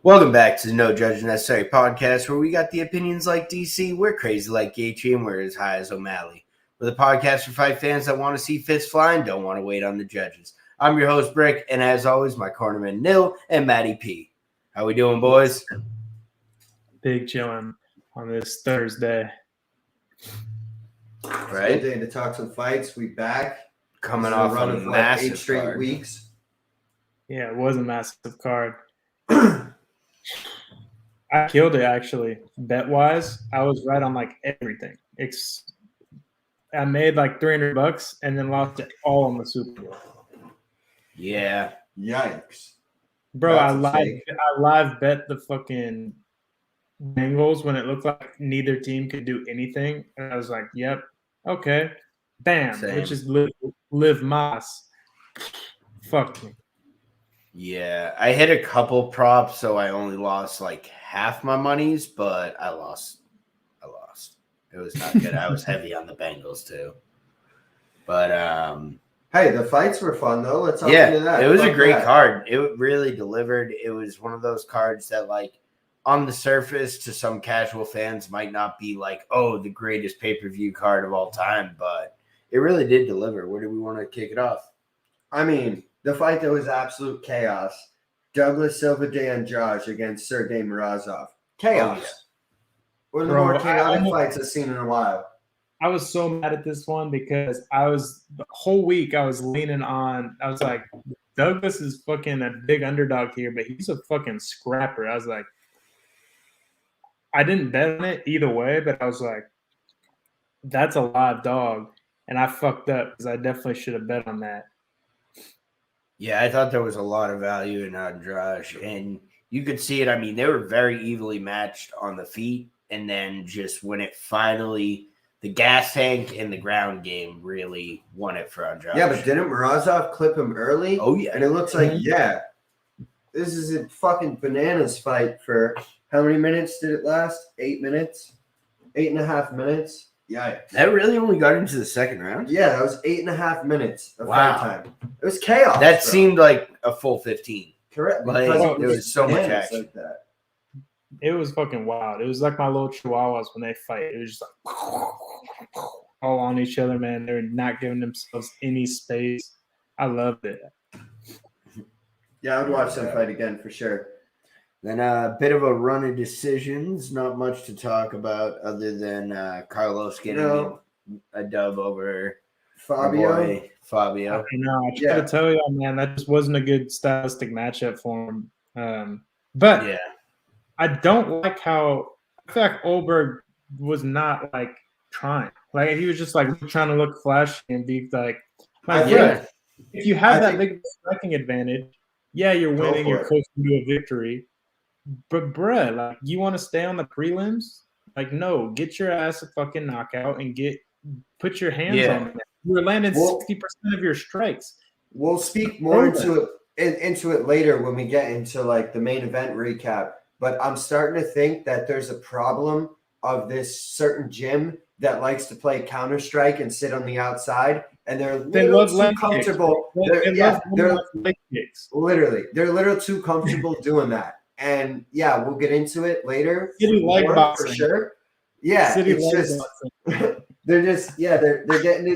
Welcome back to the No Judging Necessary podcast, where we got the opinions like DC, we're crazy like Gaethje, and we're as high as O'Malley. We're the podcast for fight fans that want to see fists fly and don't want to wait on the judges. I'm your host, Brick, and as always, my cornerman, Nil, and Matty P. How we doing, boys? Big chilling on this Thursday. Right? Good day to talk some fights. We back. Coming off run a of massive 8 straight card. weeks. Yeah, it was a massive card. I killed it, actually. Bet-wise, I was right on, like, everything. I made, like, $300 and then lost it all on the Super Bowl. Yeah. Yikes. Bro, I That's live bet the fucking Bengals when it looked like neither team could do anything. And I was like, yep, okay. Bam. Same. Which is Liv Moss. Fuck me. Yeah. I hit a couple props, so I only lost like half my monies, but I lost. It was not good. I was heavy on the Bengals too. But Hey, the fights were fun though. Let's hop yeah, into that. it was a Fuck great that. card. It really delivered. It was one of those cards that, like, on the surface, to some casual fans, might not be like, oh, the greatest pay-per-view card of all time, but it really did deliver. Where do we want to kick it off? I mean, the fight that was absolute chaos. Douglas Silva de Andrade against Sergey Morozov. Chaos. Oh, yeah. One of the Bro, more chaotic I- fights I've seen in a while. I was so mad at this one because the whole week I was leaning on. I was like, Douglas is fucking a big underdog here, but he's a fucking scrapper. I was like, I didn't bet on it either way, but I was like, that's a live dog, and I fucked up because I definitely should have bet on that. Yeah, I thought there was a lot of value in Andrade, and you could see it. I mean, they were very evenly matched on the feet, and then just when it finally, the gas tank and the ground game really won it for Andrade. Yeah, but didn't Morozov clip him early? Oh, yeah. And it looks like, this is a fucking bananas fight for how many minutes did it last? 8 minutes? 8.5 minutes? Yeah. That really only got into the second round? Yeah, that was 8.5 minutes of Wow. fight time. It was chaos. That bro. seemed like a full 15. correct. like, because there was so much bananas action. like that. It was fucking wild. It was like my little chihuahuas when they fight. It was just like all on each other, man. They were not giving themselves any space. I loved it. Yeah, I would watch them fight again for sure. Then a bit of a run of decisions. Not much to talk about other than Carlos getting a dub over Fabio. our boy Fabio. You know, I try to tell y'all, man, that just wasn't a good stylistic matchup for him. But Yeah. I don't like how I feel like Olberg was not like trying. Like he was just like trying to look flashy and be like, Yeah. if you have I that think- big striking advantage, yeah, you're Go winning, for you're it. close to a victory. But bruh, like you want to stay on the prelims? Like, no, get your ass a fucking knockout and put your hands Yeah. on it. You were landing Well- 60% of your strikes. We'll speak more into it later when we get into like the main event recap. But I'm starting to think that there's a problem of this certain gym that likes to play Counter-Strike and sit on the outside, and they're They little love too leg comfortable. kicks. They're They love leg kicks. literally they're a little too comfortable doing that. And yeah, we'll get into it later. City leg more, boxing. for sure. Yeah, City it's leg just boxing. they're getting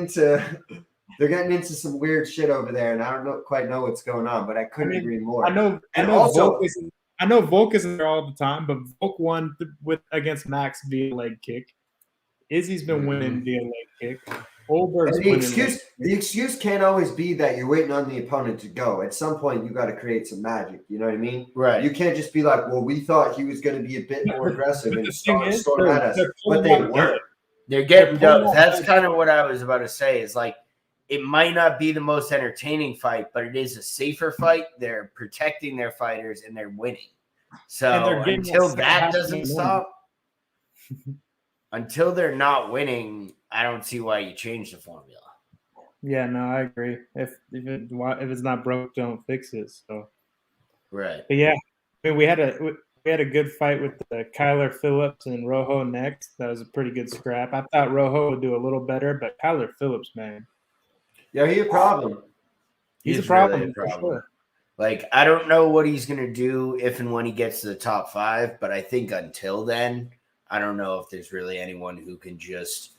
into some weird shit over there, and I don't quite know what's going on, but I couldn't agree more. I know Volk isn't there all the time, but Volk won against Max via leg kick. Izzy's been winning via leg kick. Olberg's And the winning. excuse can't always be that you're waiting on the opponent to go. At some point, you got to create some magic. You know what I mean? Right. You can't just be like, "Well, we thought he was going to be a bit more aggressive But and the thing storm is, at us," they're but pulling they out weren't. They're getting They're dubs. pulling That's out- kind of what I was about to say. Is like, it might not be the most entertaining fight, but it is a safer fight. They're protecting their fighters and they're winning. So And they're getting until that that half doesn't win. stop, until they're not winning, I don't see why you change the formula. Yeah, no, I agree. If it's not broke, don't fix it. So, Right. but yeah, I mean, we had a good fight with Kyler Phillips and Rojo next. That was a pretty good scrap. I thought Rojo would do a little better, but Kyler Phillips, man, Yeah, he's a problem. he's a He's problem, really a for problem. sure. Like, I don't know what he's going to do if and when he gets to the top 5, but I think until then, I don't know if there's really anyone who can just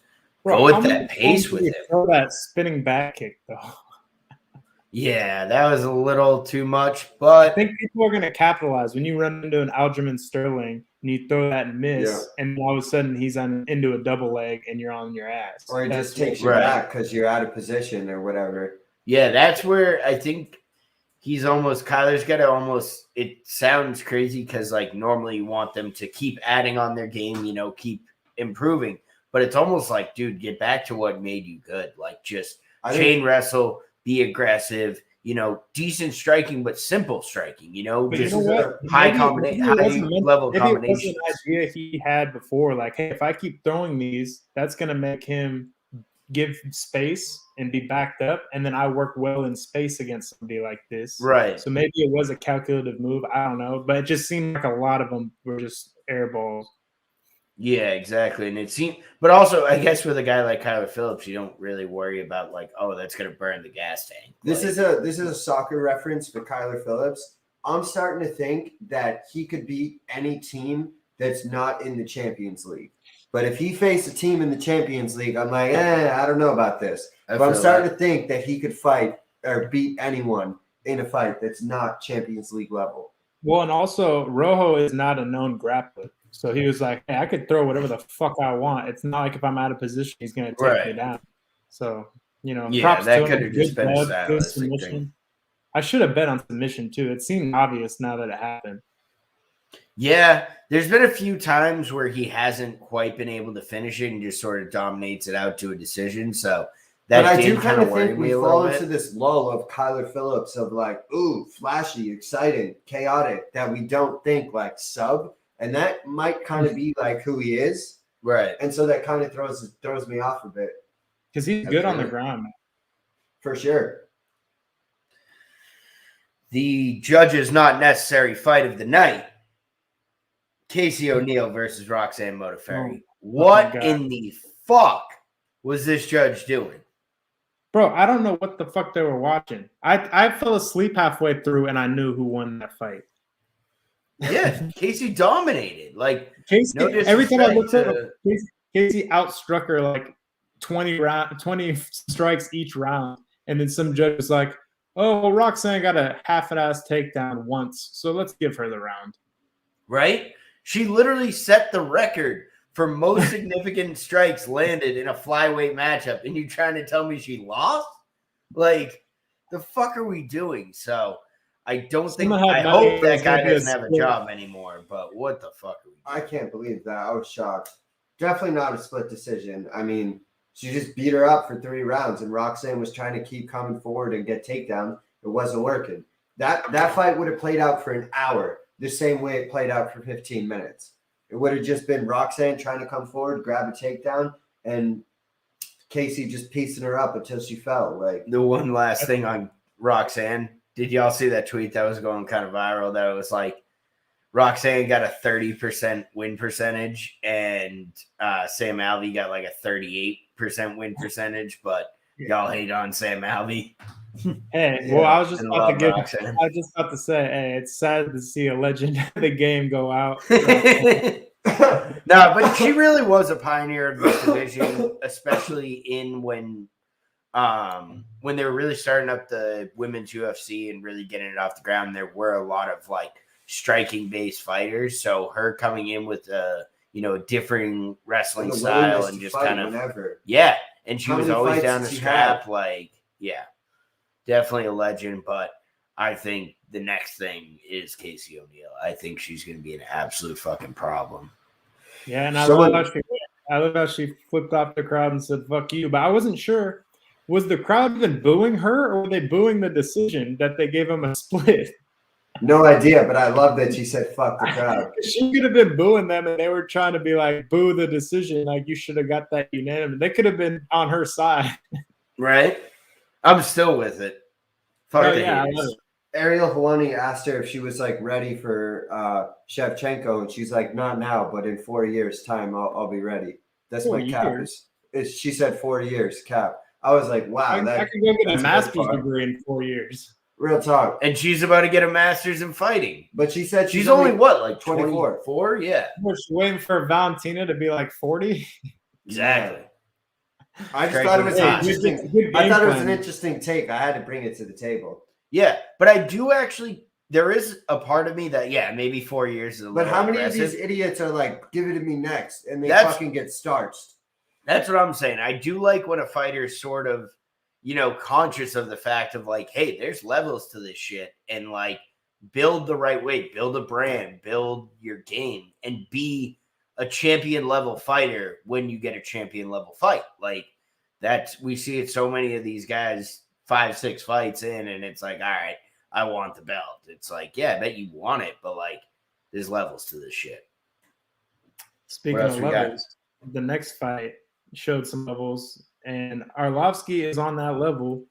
go at that pace with him. Throw that spinning back kick, though. Yeah, that was a little too much, but I think people are going to capitalize when you run into an Aljamain Sterling and you throw that and miss, and all of a sudden he's into a double leg and you're on your ass. Or he just takes you back because you're out of position or whatever. Yeah, that's where I think Kyler's got to almost, it sounds crazy because like normally you want them to keep adding on their game, keep improving, but it's almost like, dude, get back to what made you good. Like just chain wrestle, be aggressive, decent striking, but simple striking, but just high level combinations. It was an idea he had before, like, hey, if I keep throwing these, that's going to make him give space and be backed up, and then I work well in space against somebody like this. Right. So maybe it was a calculative move. I don't know, but it just seemed like a lot of them were just air balls. Yeah, exactly. And it seemed, but also I guess with a guy like Kyler Phillips, you don't really worry about like, oh, that's going to burn the gas tank. This is a soccer reference for Kyler Phillips. I'm starting to think that he could beat any team that's not in the Champions League. But if he faced a team in the Champions League, I'm like, I don't know about this. But I'm starting to think that he could fight or beat anyone in a fight that's not Champions League level. Well, and also Rojo is not a known grappler. So he was like, hey, I could throw whatever the fuck I want. It's not like if I'm out of position, he's going to take me down. So, props that could have just been a stylistic thing. I should have bet on submission too. It seemed obvious now that it happened. Yeah, there's been a few times where he hasn't quite been able to finish it and just sort of dominates it out to a decision. So that but I do kind of worry think we fall into this lull of Kyler Phillips of like, ooh, flashy, exciting, chaotic, that we don't think like sub. And that might kind of be like who he is. Right. And so that kind of throws me off a bit. Because he's good on the ground. For sure. The judge's not necessary fight of the night. Casey O'Neill versus Roxanne Modafferi. What in the fuck was this judge doing? Bro, I don't know what the fuck they were watching. I fell asleep halfway through and I knew who won that fight. Yeah, Casey dominated. Like Casey, every time I looked at Casey outstruck her like 20 strikes each round, and then some judge was like, "Oh, well, Roxanne got a half-ass takedown once, so let's give her the round." Right? She literally set the record for most significant strikes landed in a flyweight matchup, and you trying to tell me she lost? Like, the fuck are we doing? So. I don't think. I hope that guy doesn't have a job anymore. But what the fuck? I can't believe that. I was shocked. Definitely not a split decision. I mean, she just beat her up for 3 rounds, and Roxanne was trying to keep coming forward and get takedown. It wasn't working. That fight would have played out for an hour, the same way it played out for 15 minutes. It would have just been Roxanne trying to come forward, grab a takedown, and Casey just piecing her up until she fell. Like the one last thing on Roxanne. Did y'all see that tweet that was going kind of viral? That it was like Roxanne got a 30% win percentage and Sam Alvey got like a 38% win percentage, but y'all hate on Sam Alvey. Hey, well, I was just about to say, hey, it's sad to see a legend of the game go out. No, but she really was a pioneer of this division, especially when they were really starting up the women's UFC and really getting it off the ground. There were a lot of like striking based fighters. So her coming in with a differing wrestling style and just kind of and she was always down the scrap. Like, yeah, definitely a legend. But I think the next thing is Casey O'Neill. I think she's going to be an absolute fucking problem. Yeah, and I love how she flipped off the crowd and said "fuck you," but I wasn't sure. Was the crowd even booing her, or were they booing the decision that they gave him a split? No idea, but I love that she said "fuck the crowd." She could have been booing them, and they were trying to be like, "Boo the decision!" Like you should have got that unanimous. They could have been on her side, right? I'm still with it. Fuck the yeah, haters. Ariel Helwani asked her if she was like ready for Shevchenko, and she's like, "Not now, but in 4 years' time, I'll be ready." That's my cap. She said 4 years cap. I was like, wow. I could go get a master's degree in 4 years. Real talk. And she's about to get a master's in fighting. But she said She's only what, like 24? 24? Yeah. Was she waiting for Valentina to be like 40? Exactly. I just thought it was Hey, interesting. I thought it was an interesting take. I had to bring it to the table. Yeah, but I do actually. There is a part of me that maybe 4 years is a little. But how many aggressive. of these idiots are like, give it to me next, and they That's- fucking get starched? That's what I'm saying. I do like when a fighter is sort of, conscious of the fact of like, hey, there's levels to this shit, and like build the right way, build a brand, build your game, and be a champion level fighter when you get a champion level fight. Like we see it so many of these guys 5-6 fights in, and it's like, all right, I want the belt. It's like, yeah, I bet you want it, but like there's levels to this shit. Speaking of levels, the next fight showed some levels, and Arlovsky is on that level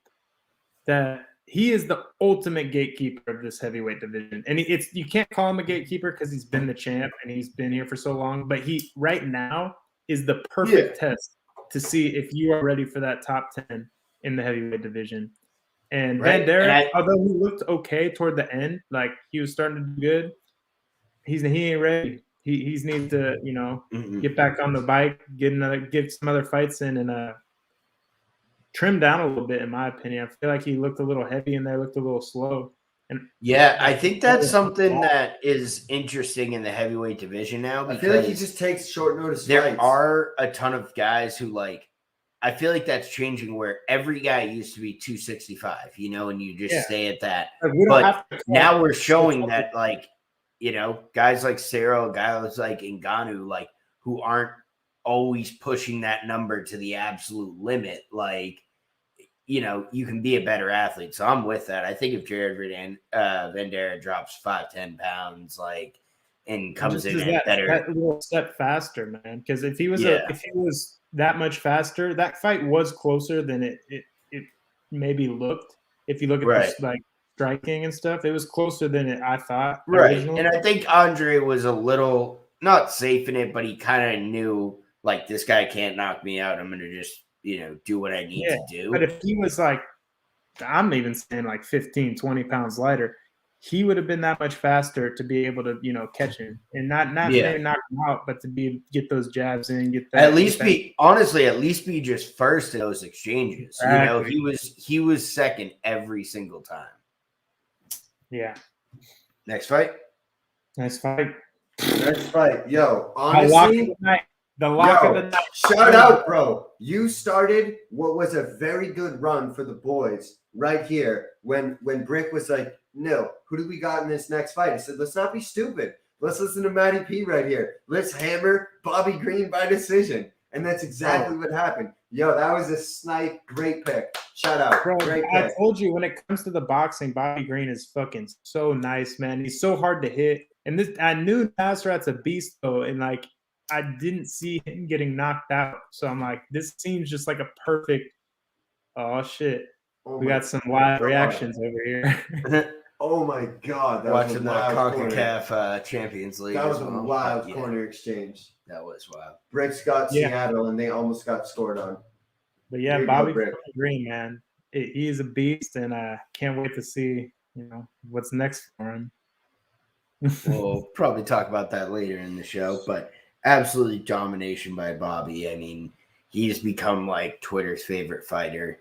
that he is the ultimate gatekeeper of this heavyweight division. And you can't call him a gatekeeper because he's been the champ and he's been here for so long, but he right now is the perfect test to see if you are ready for that top 10 in the heavyweight division. And Van although he looked okay toward the end, like he was starting to do good, he ain't ready. He needs to, get back on the bike, get some other fights in, and trim down a little bit. In my opinion, I feel like he looked a little heavy in there, looked a little slow. And I think that's something that is interesting in the heavyweight division now. Because I feel like he just takes short notice. There are a ton of guys who like. I feel like that's changing where every guy used to be 265, and you just stay at that. But now we're showing that, like, guys like Cyril, guys like Ngannou, like, who aren't always pushing that number to the absolute limit. Like, you can be a better athlete. So I'm with that. I think if Jared Vanderaa drops 5-10 pounds, like, and comes in at better, that little step faster, man. Because if he was that much faster, that fight was closer than it maybe looked. If you look at the like striking and stuff, it was closer than I thought. Originally. And I think Andre was a little not safe in it, but he kind of knew like this guy can't knock me out. I'm gonna just do what I need to do. But if he was like, I'm even saying like 15, 20 pounds lighter, he would have been that much faster to be able to, catch him and not maybe knock him out, but to get those jabs in, get that. At least be just first in those exchanges. Exactly. He was second every single time. Yeah. Next fight. Yo, honestly, the lock of the night. Shout out, bro. You started what was a very good run for the boys right here when Brick was like, no, who do we got in this next fight? I said, let's not be stupid. Let's listen to Matty P right here. Let's hammer Bobby Green by decision. And that's exactly what happened. Yo, that was a snipe. Great pick. Shout out. Bro, great I pick. told you when it comes to the boxing, Bobby Green is fucking so nice, man. He's so hard to hit. And I knew Nasrat's a beast, though. And like, I didn't see him getting knocked out. So I'm like, this seems just like a perfect. Oh, shit. We got some live reactions over here. Oh my God! That Watching the CONCACAF Champions League. That was a wild corner exchange. That was wild. Bricks got Seattle, and they almost got scored on. But yeah, Bobby Green, man, he is a beast, and I can't wait to see what's next for him. We'll probably talk about that later in the show, but absolutely domination by Bobby. I mean, he's become like Twitter's favorite fighter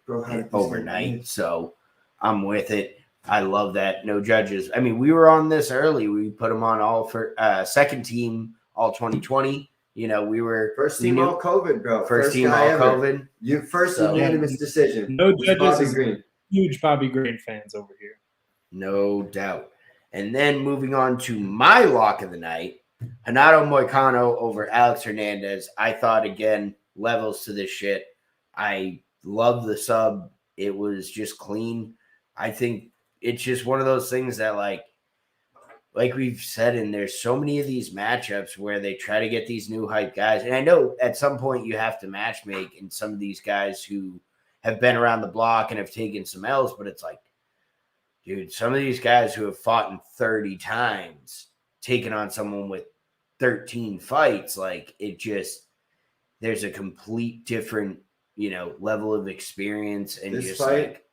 overnight. So I'm with it. I love that. No judges. I mean, we were on this early. We put him on all for second team all 2020. We were first team all COVID, bro. First team all COVID. Unanimous decision. No judges. Huge Bobby Green fans over here. No doubt. And then moving on to my lock of the night, Renato Moicano over Alex Hernandez. I thought, again, levels to this shit. I love the sub. It was just clean. I think it's just one of those things that like we've said, and there's so many of these matchups where they try to get these new hype guys. And I know at some point you have to match make and some of these guys who have been around the block and have taken some L's, but it's like, dude, some of these guys who have fought in 30 times, taking on someone with 13 fights, like it just, there's a complete different, level of experience and this just fight, like,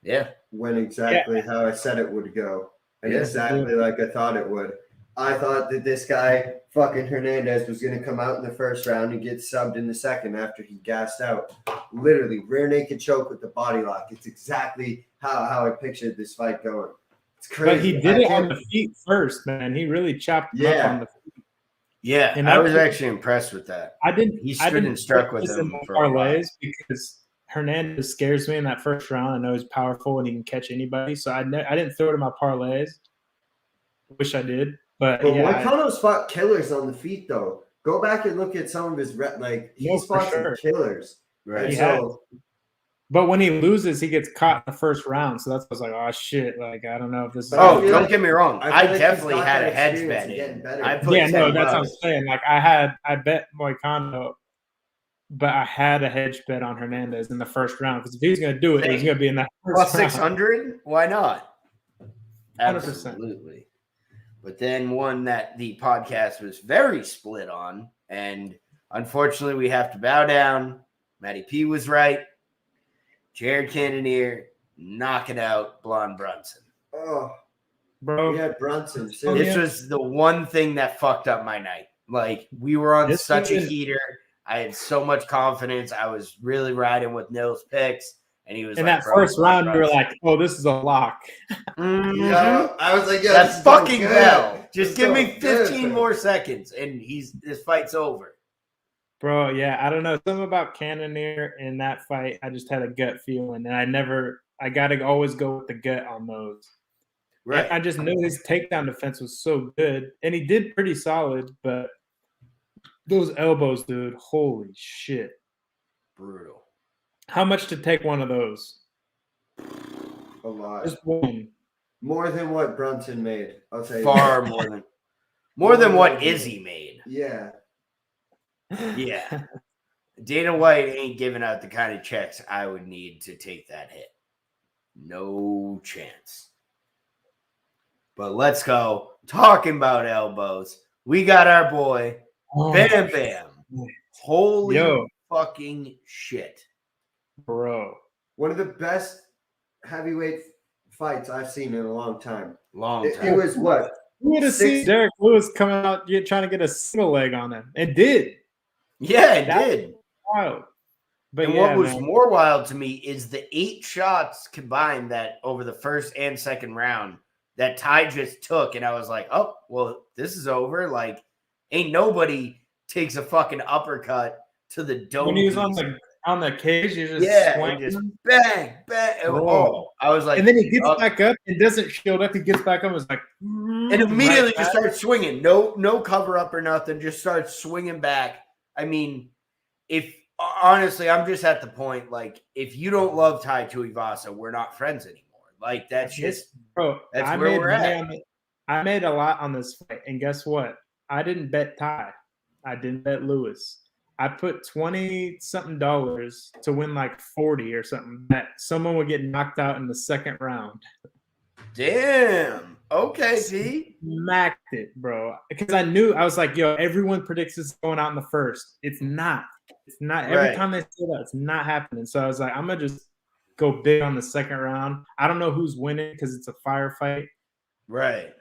Yeah. went exactly how I said it would go. And Yeah. exactly like I thought it would. I thought that this guy, fucking Hernandez, was going to come out in the first round and get subbed in the second after he gassed out. Literally, rear naked choke with the body lock. It's exactly how I pictured this fight going. It's crazy. But he did it on the feet first, man. He really chopped him up on the feet. Yeah, And I was actually impressed with that. He stood and struck with him for a while. Because Hernandez scares me in that first round. I know he's powerful and he can catch anybody. So I didn't throw it in my parlays. Wish I did. But yeah, Moicano's fought killers on the feet, though. Go back and look at some of his he's fought some killers. Right. But when he loses, he gets caught in the first round. So that's why I was like, oh shit, like I don't know if this is don't get me wrong. I definitely had a hedge bet in. That's what I'm saying. Like I bet Moicano, but I had a hedge bet on Hernandez in the first round because if he's gonna do it, he's gonna be in that plus 600. Why not? 100%. Absolutely. But then one that the podcast was very split on, and unfortunately we have to bow down. Matty P was right. Jared Cannonier knocking out Blonde Brunson. Oh, bro. We had Brunson. This was the one thing that fucked up my night. Like, we were on such a heater. I had so much confidence. I was really riding with Nils picks. And he was in that first round, you were like, oh, this is a lock. Yeah, I was like, yeah, that fucking bell. Just give me 15 more seconds, and this fight's over. Bro, yeah, I don't know. Something about Cannonier in that fight, I just had a gut feeling. And I got to always go with the gut on those. Right. And I just knew his takedown defense was so good. And he did pretty solid, but those elbows, dude, holy shit. Brutal. How much to take one of those? A lot. Just one. More than what Brunson made. I'll say far more than what Izzy made. Yeah. Yeah. Dana White ain't giving out the kind of checks I would need to take that hit. No chance. But let's go. Talking about elbows. We got our boy, Bam Bam. Holy fucking shit. Bro. One of the best heavyweight fights I've seen in a long time. It was what? You would have seen Derek Lewis coming out trying to get a single leg on him. It did. Yeah, it did. Wild. But what was more wild to me is the 8 shots combined that over the first and second round that Ty just took. And I was like, oh, well, this is over. Like, ain't nobody takes a fucking uppercut to the dome. When he was on the cage, he just just bang, bang. Oh, I was like, and then he gets back up and doesn't shield up. He gets back up and was like, and immediately just starts swinging. No cover up or nothing. Just starts swinging back. I mean, honestly, I'm just at the point, like, if you don't love Tai Tuivasa, we're not friends anymore. Like, that's just, bro, that's where we're at. I made a lot on this fight, and guess what? I didn't bet Tai. I didn't bet Lewis. I put $20-something to win like 40 or something that someone would get knocked out in the second round. Damn. Okay, see? Smacked it, bro. Because I was like, yo, everyone predicts this going out in the first. It's not. It's not. Every time they say that, it's not happening. So I was like, I'm going to just go big on the second round. I don't know who's winning because it's a firefight. Right.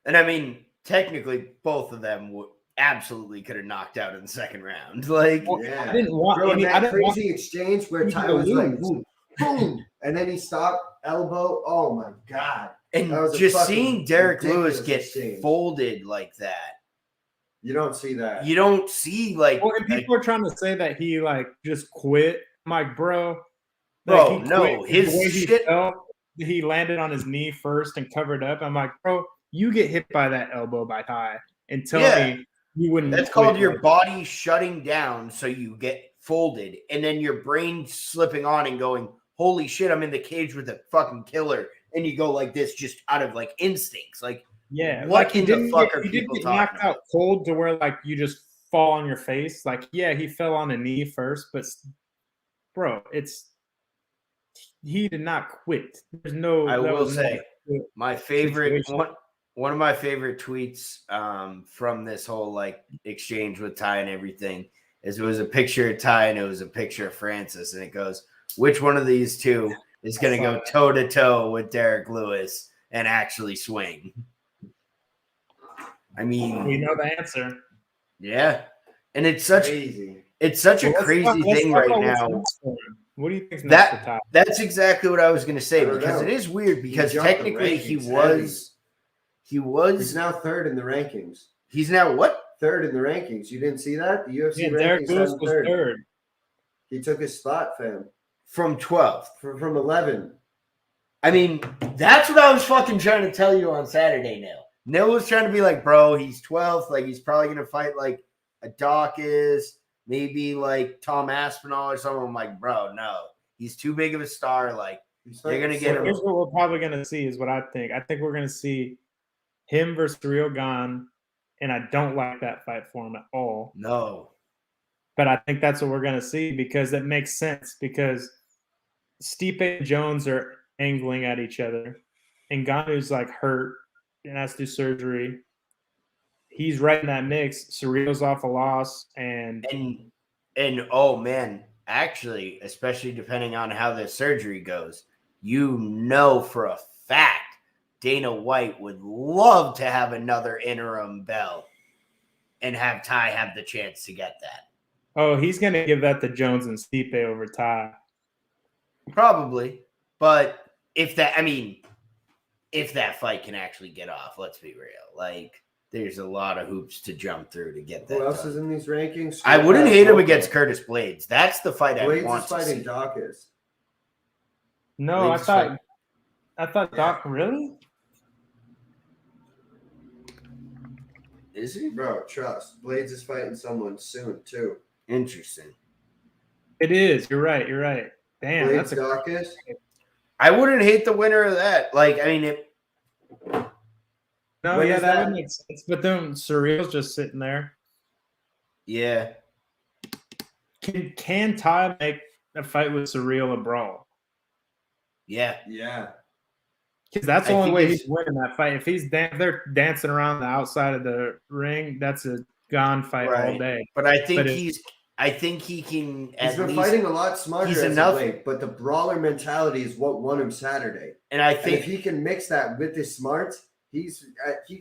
And I mean, technically, both of them absolutely could have knocked out in the second round. Like, I didn't want that crazy exchange where Ty was like, boom, boom, and then he stopped, elbow. Oh my god! And just seeing Derek Lewis get folded like that, you don't see that. You don't see and people are trying to say that he just quit. I'm like, bro, no, his shit. He landed on his knee first and covered up. I'm like, bro, you get hit by that elbow by Ty and tell me you wouldn't. That's called your body shutting down so you get folded, and then your brain slipping on and going, holy shit, I'm in the cage with a fucking killer. And you go like this just out of instincts. Like, what in the fuck are people talking about? He didn't get knocked out cold to where you just fall on your face. He fell on a knee first, but bro, he did not quit. There's no. I will say my favorite one of my favorite tweets from this whole exchange with Ty and everything is it was a picture of Ty and it was a picture of Francis, and it goes, which one of these two is going to go toe-to-toe with Derek Lewis and actually swing. I mean, we know the answer. Yeah. And it's such Crazy. it's such a crazy thing right now. What do you think next for Ty? That's exactly what I was going to say, I don't because know. it is weird because jumped the technically he rankings was He's now third in the rankings. he's now what? Third in the rankings. You didn't see that? The UFC Yeah, Derek rankings Lewis had him was third. third. He took his spot, fam. From 12th. From 11. I mean, that's what I was fucking trying to tell you on Saturday, Nil. Nil was trying to be like, bro, he's 12th. Like, he's probably going to fight like a Dawkins, maybe like Tom Aspinall or something. I'm like, bro, no. He's too big of a star. Like, they're going to get him. Here's what we're probably going to see is what I think. I think we're going to see him versus Ciryl Gane, and I don't like that fight for him at all. No. But I think that's what we're going to see because it makes sense because Stipe and Jones are angling at each other, and Ganou's like hurt and has to do surgery. He's right in that mix. Ciryl's off a loss, and oh man, actually, especially depending on how the surgery goes, you know for a fact Dana White would love to have another interim belt and have Ty have the chance to get that. oh, he's going to give that to Jones and Stipe over Ty. Probably, but if that fight can actually get off, let's be real. Like, there's a lot of hoops to jump through to get that. Who else is in these rankings? I wouldn't hate him against Curtis Blades. That's the fight I want to see. Blades is fighting Dawkins. No, Blades I thought Doc really? Is he? Bro, trust. Blades is fighting someone soon, too. Interesting. It is. You're right. Damn, Blades that's Dawkins. I wouldn't hate the winner of that. Like, I mean, No, When yeah, is that that? would make sense. But then Surreal's just sitting there. yeah. Can Ty make a fight with Surreal a brawl? Yeah. Yeah. Because that's the I only think way he's- he's winning that fight. If they're dancing around the outside of the ring, that's a gone fight all Right. day. But I think But I think he can He's at been least, fighting a lot smarter he's as of enough- late, but the brawler mentality is what won him Saturday. and I And if think, he can mix that with his smarts, he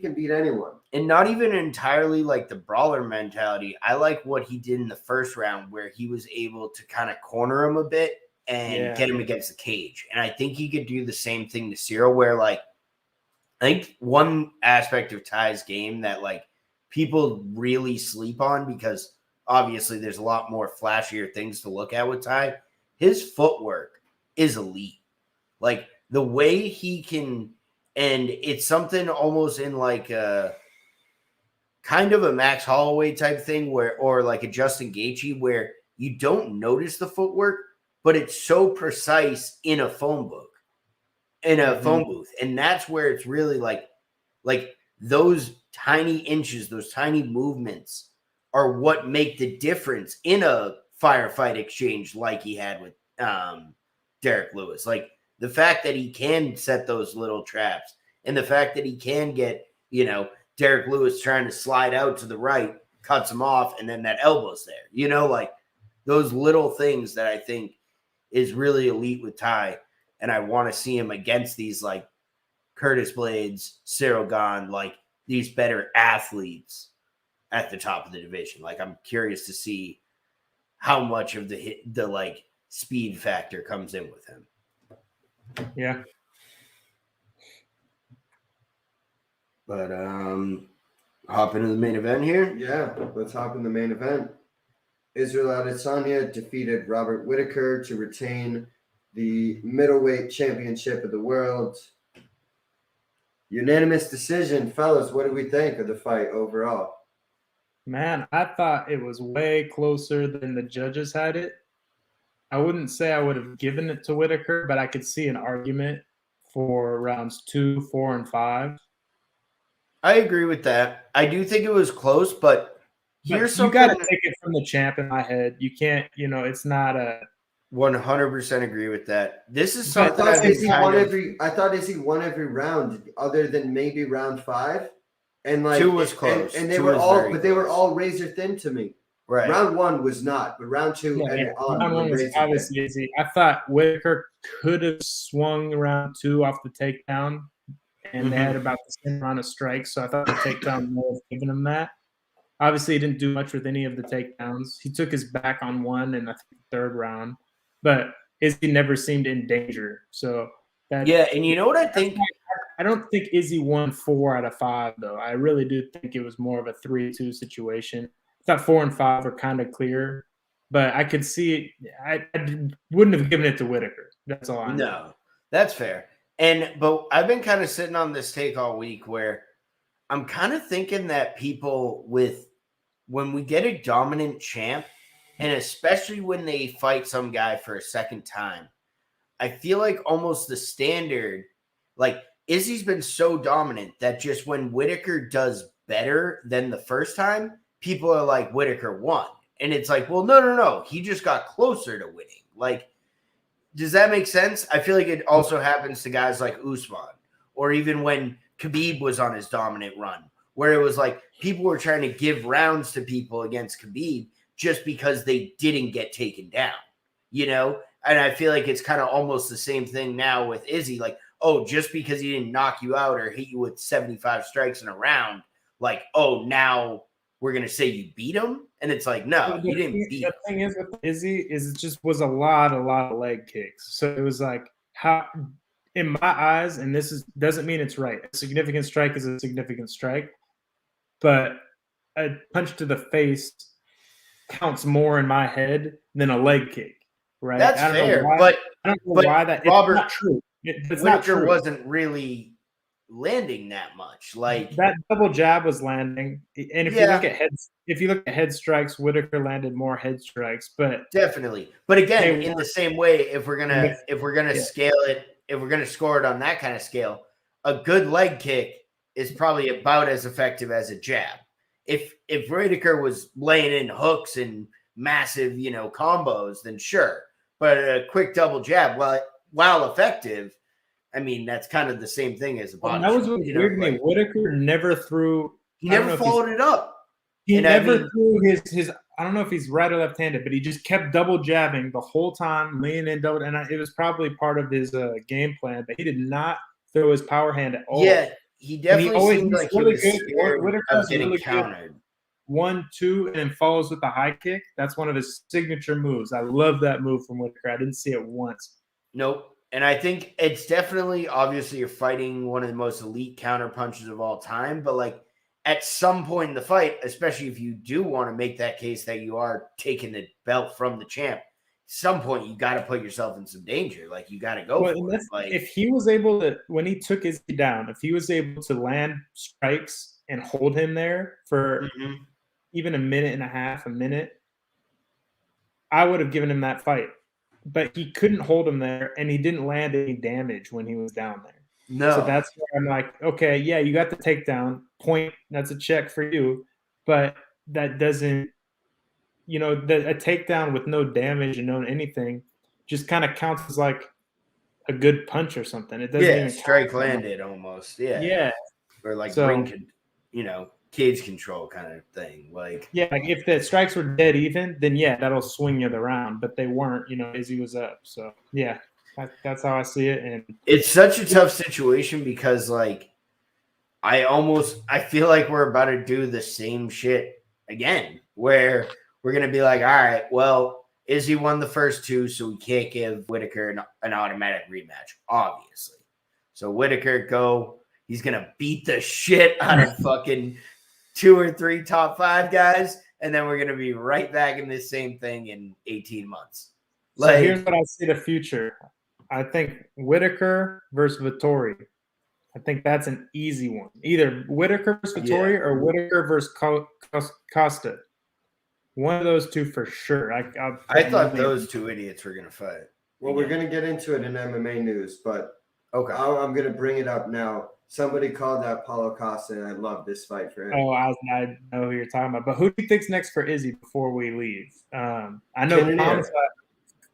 can beat anyone. and not even entirely like the brawler mentality. I like what he did in the first round where he was able to kind of corner him a bit and get him against the cage. And I think he could do the same thing to Cyril, where like, I think one aspect of Ty's game that like people really sleep on, because obviously there's a lot more flashier things to look at with Ty, his footwork is elite. Like the way he can, and it's something almost in like a kind of a Max Holloway type thing or like a Justin Gaethje, where you don't notice the footwork, but it's so precise in a phone book. In a phone booth. And that's where it's really like those tiny inches, those tiny movements are what make the difference in a firefight exchange like he had with Derek Lewis. Like the fact that he can set those little traps and the fact that he can get, Derek Lewis trying to slide out to the right, cuts him off, and then that elbow's there. Like those little things that I think is really elite with Ty. And I want to see him against these like Curtis Blades, Ciryl Gane, like these better athletes at the top of the division. Like I'm curious to see how much of the like speed factor comes in with him. Yeah. But hop into the main event here. Yeah, let's hop in the main event. Israel Adesanya defeated Robert Whittaker to retain the middleweight championship of the world. Unanimous decision. Fellas, what do we think of the fight overall? Man, I thought it was way closer than the judges had it. I wouldn't say I would have given it to Whittaker, but I could see an argument for rounds 2, 4, and 5. I agree with that. I do think it was close, but here's you something. got to take it from the champ in my head. You can't, it's not a 100% agree with that. This is I something thought Izzy won every round other than maybe round 5. And like 2 was close. And they 2 were was all very but they were close. all razor thin to me. Right. Round 1 was not, but round 2 and on. Round 1 was obviously easy. I thought Whitaker could have swung round 2 off the takedown, and they had about the same amount of strikes, so I thought the takedown may have given him that. Obviously, he didn't do much with any of the takedowns. He took his back on one in, I think, the third round, but Izzy never seemed in danger. So and you know what I think? I don't think Izzy won 4 out of 5, though. I really do think it was more of a 3-2 situation. I thought 4 and 5 were kind of clear, but I could see it. I wouldn't have given it to Whitaker. That's all I know. No, that's fair. But I've been kind of sitting on this take all week where I'm kind of thinking that people when we get a dominant champ, and especially when they fight some guy for a second time, I feel like almost the standard, like Izzy's been so dominant that just when Whitaker does better than the first time, people are like, Whitaker won. And it's like, well, no. He just got closer to winning. Like, does that make sense? I feel like it also happens to guys like Usman, or even when Khabib was on his dominant run, where it was like people were trying to give rounds to people against Khabib just because they didn't get taken down, you know? And I feel like it's kind of almost the same thing now with Izzy. Like, oh, just because he didn't knock you out or hit you with 75 strikes in a round, like, oh, now we're going to say you beat him? And it's like, no, you didn't beat him. The thing is with Izzy is it just was a lot of leg kicks. So it was like, how, in my eyes, and this doesn't mean it's right. A significant strike is a significant strike, but a punch to the face counts more in my head than a leg kick, right? That's fair, but I don't know why that. Robert, it's not true. It's Whitaker not true. wasn't really landing that much. Like that double jab was landing, and if you look at head strikes, Whitaker landed more head strikes, but definitely. But again, in the same way, if we're gonna scale it, if we're gonna score it on that kind of scale, a good leg kick is probably about as effective as a jab. If Whitaker was laying in hooks and massive, combos, then sure. But a quick double jab, while effective, I mean, that's kind of the same thing as a body. That was what weird me. Whitaker never threw. He never followed it up. He never threw his. I don't know if he's right or left-handed, but he just kept double jabbing the whole time, leaning in double. And it was probably part of his game plan, but he did not throw his power hand at all. Yeah, he definitely seemed like he was scared of getting countered. 1-2 and then follows with a high kick. That's one of his signature moves. I love that move from Whitaker. I didn't see it once. Nope. And I think it's definitely, obviously, you're fighting one of the most elite counter punches of all time. But, like, at some point in the fight, especially if you do want to make that case that you are taking the belt from the champ, at some point you got to put yourself in some danger. Like, you got to go for it. Like, if he was able to, when he took Izzy down, if he was able to land strikes and hold him there for even a minute and a half, I would have given him that fight. But he couldn't hold him there, and he didn't land any damage when he was down there. No. So that's where I'm like, okay, yeah, you got the takedown. Point, that's a check for you. But that doesn't, a takedown with no damage and no anything just kind of counts as like a good punch or something. It doesn't even strike landed almost. Yeah. Yeah. Or like ring, cage control kind of thing. Like if the strikes were dead even, then that'll swing you the round. But they weren't. Izzy was up. So that's how I see it. And it's such a tough situation because like I feel like we're about to do the same shit again, where we're gonna be like, all right, well, Izzy won the first 2, so we can't give Whitaker an automatic rematch, obviously. So Whitaker he's gonna beat the shit out of fucking 2 or 3 top 5 guys, and then we're going to be right back in this same thing in 18 months. So here's what I see the future. I think Whitaker versus Vettori. I think that's an easy one. Either Whitaker versus Vettori or Whitaker versus Costa. One of those two for sure. I thought those 2 idiots were going to fight. Well, we're going to get into it in MMA news, but okay, I'm going to bring it up now. Somebody called out Paulo Costa, and I love this fight for him. Oh, I know who you're talking about. But who do you think's next for Izzy before we leave? I know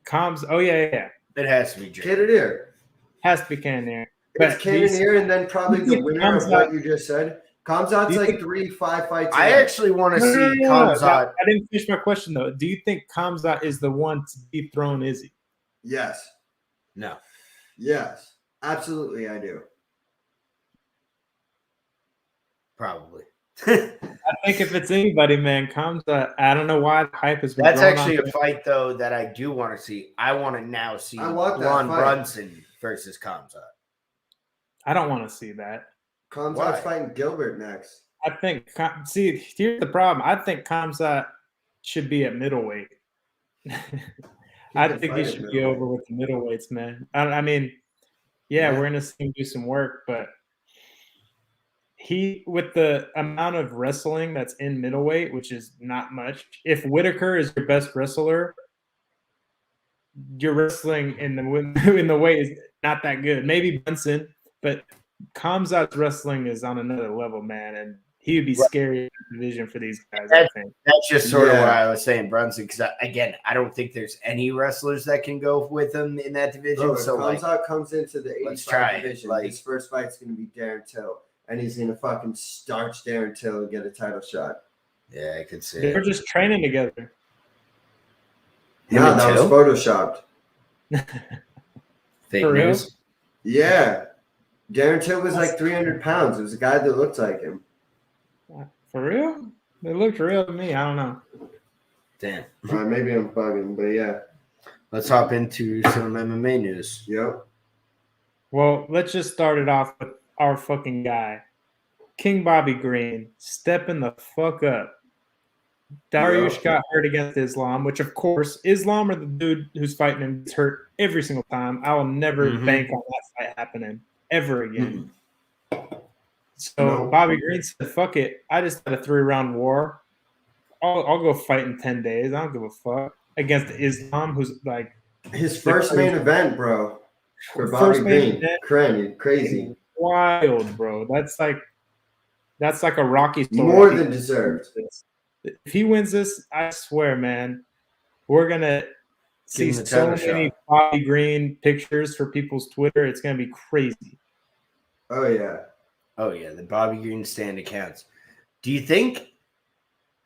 Combs. Oh, yeah. It has to be Jay. Cannonier. Has to be Cannonier. It's Cannonier, and then probably the winner of what you just said, Kamzat's you like think- 3-5 fights. I away. actually want to No, see no. Kamzat. I didn't finish my question though. Do you think Kamzat is the one to dethrone Izzy? Yes. No. Yes. Absolutely, I do. Probably. I think if it's anybody, man, Kamzat. I don't know why the hype has been. That's growing actually on a fight, though, that I do want to see. I want to now see I want that Blonde fight. Brunson versus Kamzat. I don't want to see that. Kamzat's Why? fighting Gilbert next. I think. See, here's the problem. I think Kamzat should be at middleweight. I can think fight he at should be over with the middleweights, man. I mean, yeah, we're gonna see him do some work, but he, with the amount of wrestling that's in middleweight, which is not much. If Whitaker is your best wrestler, your wrestling in the weight is not that good. Maybe Bunsen, but Kamzat's wrestling is on another level, man, and he would be scary in the division for these guys. I think That's just sort of Yeah. why I was saying Brunson, because again, I don't think there's any wrestlers that can go with him in that division. Bro, if So Kamzat comes into the let's try 85 it, division, like- his first fight's going to be Darren Till, and he's going to fucking starch Darren Till and get a title shot. yeah, I could see they were it. just training together. Him No, and that was Till? photoshopped. Fake For real? news. Yeah. Darren Till was like 300 pounds. It was a guy that looked like him. For real? They looked real to me. I don't know. Damn. Maybe I'm bugging, but yeah. Let's hop into some MMA news. Yep. Well, let's just start it off with our fucking guy, King Bobby Green, stepping the fuck up. Dariush Yep. got hurt against Islam, which of course, Islam or the dude who's fighting him gets hurt every single time. I will never Mhm. bank on that fight happening ever again. So No. Bobby Green said, "Fuck it, I just had a 3-round war. I'll go fight in 10 days. I don't give a fuck against Islam, who's like His first main event, bro. For Bobby first main Green. event. Crazy. Wild, bro. That's like a Rocky story. More than deserved. If he wins this, I swear, man, we're gonna see him the so title many shot. Bobby Green pictures for people's Twitter. It's gonna be crazy. Oh, yeah. Oh yeah, the Bobby Green stand accounts. Do you think?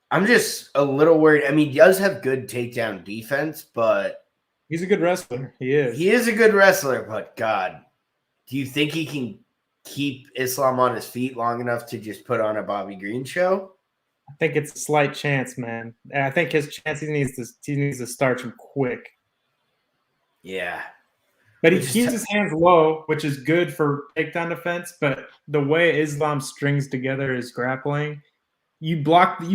I'm just a little worried. I mean, he does have good takedown defense, but He's a good wrestler. He is. he is a good wrestler. But God, do you think he can keep Islam on his feet long enough to just put on a Bobby Green show? I think it's a slight chance, man. And I think his chance he needs to start him quick. Yeah. But he Which is keeps tough. his hands low, which is good for takedown defense. But the way Islam strings together his grappling, you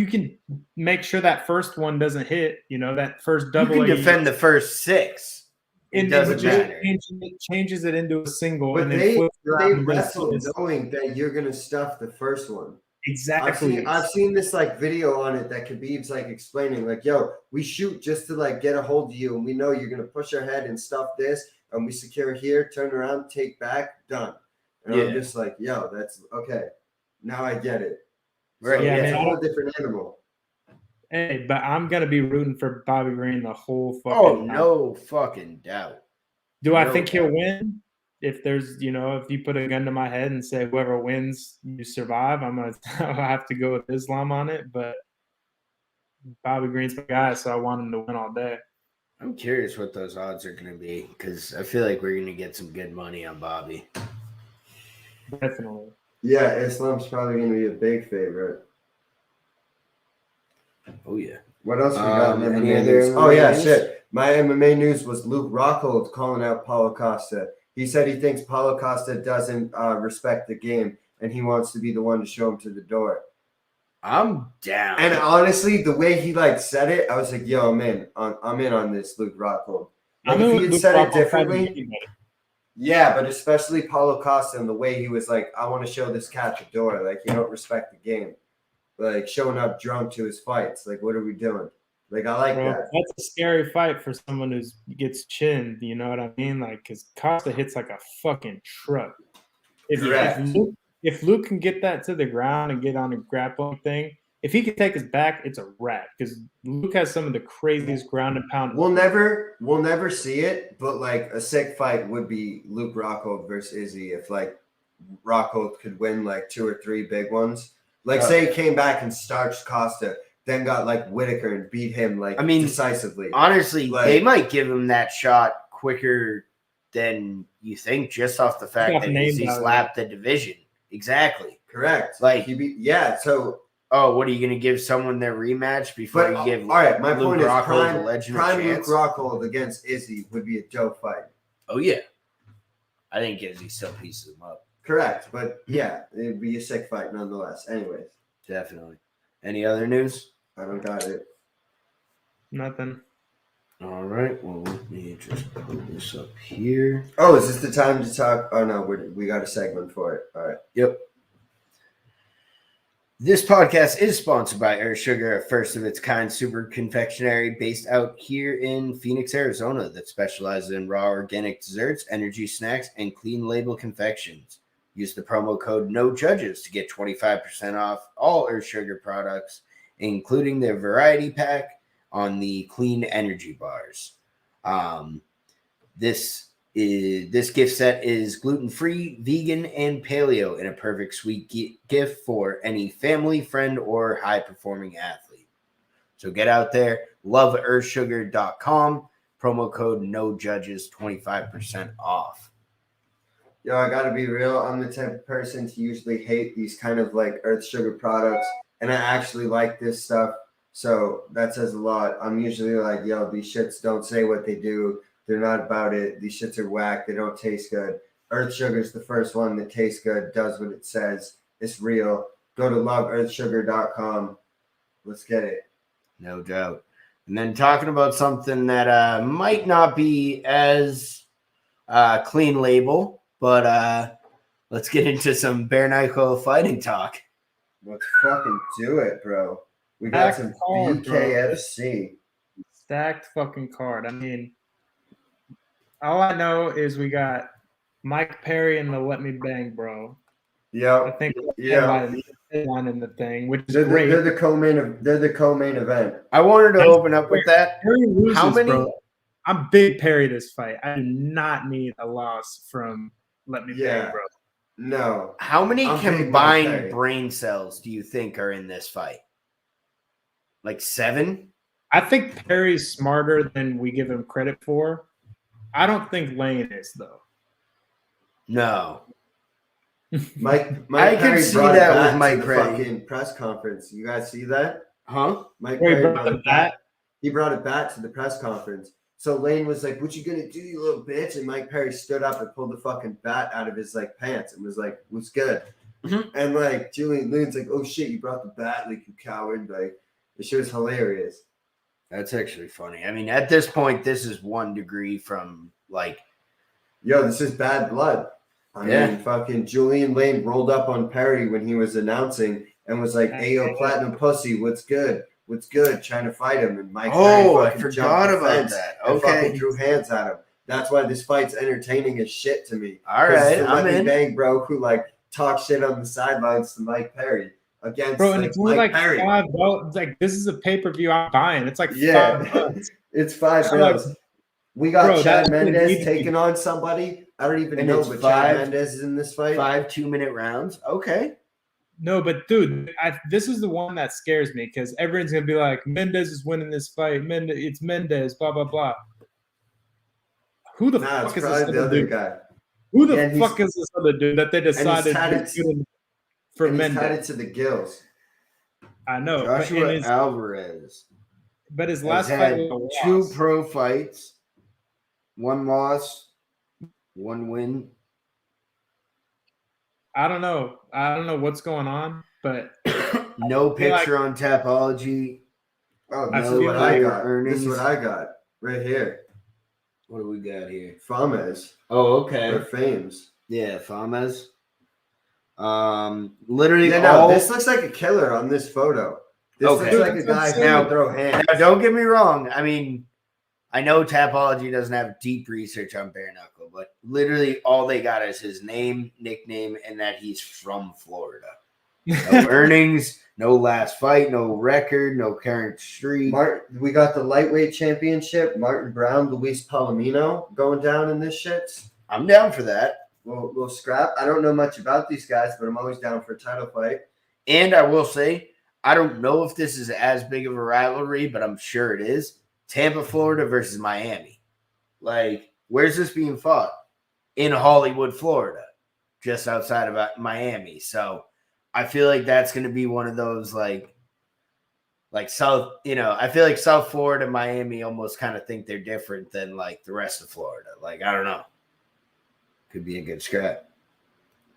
can make sure that first one doesn't hit. You know, that first You double. can defend the first 6. It and doesn't just matter. changes it into a single, But and then they flips around and does wrestle this. knowing that you're going to stuff the first one. Exactly. I've seen this like video on it that Khabib's like explaining, like, yo, we shoot just to like get a hold of you, and we know you're gonna push our head and stuff this, and we secure here, turn around, take back, done. And I'm Yeah. just like, yo, that's okay. Now I get it. Right, So yeah, it's man, a whole different animal. Hey, but I'm gonna be rooting for Bobby Green the whole fucking Oh, time. no fucking doubt. Do I no think he'll doubt. win? If there's, if you put a gun to my head and say whoever wins, you survive, I'll have to go with Islam on it. But Bobby Green's my guy, so I want him to win all day. I'm curious what those odds are going to be because I feel like we're going to get some good money on Bobby. Definitely. Yeah, Islam's probably gonna be a big favorite. Oh, yeah. What else we got in Any MMA other news? Oh yeah, news? shit. My MMA news was Luke Rockhold calling out Paulo Costa. He said he thinks Paulo Costa doesn't respect the game, and he wants to be the one to show him to the door. I'm down. And honestly, the way he like said it, I was like, "Yo, I'm in on this Luke Rockhold." Like, if he had said it differently, yeah, but especially Paulo Costa and the way he was like, "I want to show this cat the door." Like, you don't respect the game. Like showing up drunk to his fights. Like, what are we doing? Like, I like that. That's a scary fight for someone who gets chinned. You know what I mean? Like, because Costa hits like a fucking truck. If Luke can get that to the ground and get on a grappling thing, if he can take his back, it's a wrap. Because Luke has some of the craziest ground and pound. We'll never see it, but like a sick fight would be Luke Rockhold versus Izzy. If like Rockhold could win like 2 or 3 big ones, Like, say he came back and starched Costa, then got like Whitaker and beat him decisively. Honestly, they might give him that shot quicker than you think, just off the fact that he slapped the division. Exactly. Correct. Like So. Oh, what are you going to give someone their rematch before you give? All right, my Luke point is Rockhold, the legend prime a chance? Luke Rockhold against Izzy would be a dope fight. Oh yeah, I think Izzy still pieces him up. Correct, but yeah, it'd be a sick fight nonetheless. Anyways, definitely. Any other news? I don't got it. Nothing. All right. Well, let me just pull this up here. Oh, is this the time to talk? Oh no, we got a segment for it. All right. Yep. This podcast is sponsored by Earth Sugar, a first of its kind super confectionery based out here in Phoenix, Arizona, that specializes in raw organic desserts, energy snacks, and clean label confections. Use the promo code NOJUDGES to get 25% off all Earth Sugar products, including their variety pack on the clean energy bars. This gift set is gluten-free, vegan, and paleo, and a perfect sweet gift for any family, friend, or high-performing athlete. So get out there, loveearthsugar.com, promo code NOJUDGES, 25% off. Yo, I gotta be real. I'm the type of person to usually hate these kind of like Earth Sugar products, and I actually like this stuff, so that says a lot. I'm usually like, yo, these shits don't say what they do. They're not about it. These shits are whack. They don't taste good. Earth Sugar is the first one that tastes good, does what it says. It's real. Go to loveearthsugar.com. Let's get it. No doubt. And then talking about something that might not be as clean label, but let's get into some bare knuckle fighting talk. Let's fucking do it, bro. We got some BKFC. Stacked fucking card. I mean, all I know is we got Mike Perry and the Let Me Bang, bro. Yeah, I think headline in the thing, which is great. They're the co-main event. I wanted to open up with that. Perry loses, how many? Bro. I'm big Perry this fight. I do not need a loss from Let Me Bang, bro. No. How many combined brain cells do you think are in this fight? Like 7? I think Perry's smarter than we give him credit for. I don't think Lane is, though. No. Mike I can see that with Mike Perry. Fucking press conference. You guys see that? Huh? Mike Perry brought the bat. He brought it back to the press conference. So Lane was like, "What you gonna do, you little bitch?" And Mike Perry stood up and pulled the fucking bat out of his like pants and was like, "What's good?" Mm-hmm. And like Julian Lane's like, "Oh shit, you brought the bat, like you coward!" Like the shit was hilarious. That's actually funny. I mean, at this point, this is 1 degree from like, yo, this is bad blood. I mean, fucking Julian Lane rolled up on Perry when he was announcing and was like, "Hey, yo, Platinum Pussy, what's good? What's good?" Trying to fight him, and Mike Perry I forgot about that. Okay, and fucking drew hands at him. That's why this fight's entertaining as shit to me. All right, I'm in. Bang, bro, who like talk shit on the sidelines to Mike Perry against bro, and it's only Mike like Perry. $5. It's like, this is a pay-per-view I'm buying. It's like $5. It's $5. We got Chad Mendez taking on somebody. I don't even know, but Chad Mendez is in this fight. 5 2-minute rounds. Okay. No, but dude, this is the one that scares me because everyone's gonna be like, Mendez is winning this fight. It's Mendez. Blah blah blah. Who the fuck is this other dude? Guy. Who the fuck is this other dude that they decided for Mendez? He's tied it to the gills. I know. Joshua Alvarez. But his last fight was 2 pro fights, 1 loss, 1 win. I don't know what's going on, but no picture on Tapology. Oh, this is what I got. This is what I got right here. What do we got here? Fames. Oh, okay. Or Fames. Yeah, Fames. Literally, this looks like a killer on this photo. This looks like a guy who can throw hands. Now, don't get me wrong. I mean, I know Tapology doesn't have deep research on bare knuckle, but literally all they got is his name, nickname, and that he's from Florida. No earnings, no last fight, no record, no current streak. We got the lightweight championship. Martin Brown, Luis Palomino going down in this shit. I'm down for that. We'll scrap. I don't know much about these guys, but I'm always down for a title fight. And I will say, I don't know if this is as big of a rivalry, but I'm sure it is. Tampa, Florida versus Miami. Like, where's this being fought? In Hollywood, Florida, just outside of Miami. So I feel like that's going to be one of those like South, I feel like South Florida and Miami almost kind of think they're different than like the rest of Florida. Like, I don't know. Could be a good scrap.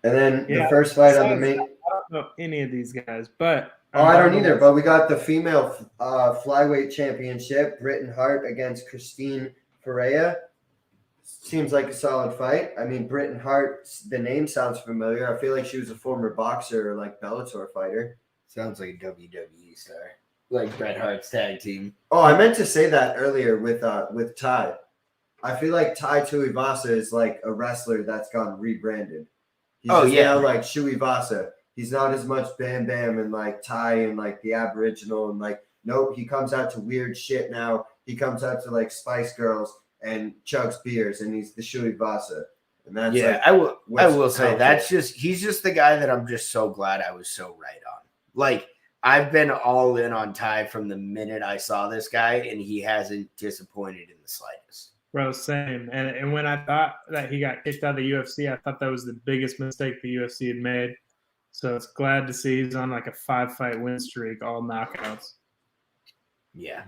And then the first fight on the main. I don't know any of these guys, but I don't either. But we got the female flyweight championship. Britain Hart against Christine Ferreira. Seems like a solid fight. I mean, Britain Hart. The name sounds familiar. I feel like she was a former boxer or like Bellator fighter. Sounds like a WWE star, like Bret Hart's tag team. Oh, I meant to say that earlier with Ty. I feel like Tai Tuivasa is like a wrestler that's gotten rebranded. He's now like Tuivasa. He's not as much Bam Bam and like Ty and like the Aboriginal and like nope. He comes out to weird shit now. He comes out to like Spice Girls and chugs beers, and he's the Tuivasa. And that's I will say he's just the guy that I'm just so glad I was so right on. Like, I've been all in on Ty from the minute I saw this guy, and he hasn't disappointed in the slightest. Bro, same. And when I thought that he got kicked out of the UFC, I thought that was the biggest mistake the UFC had made. So it's glad to see he's on like a 5-fight win streak, all knockouts. Yeah,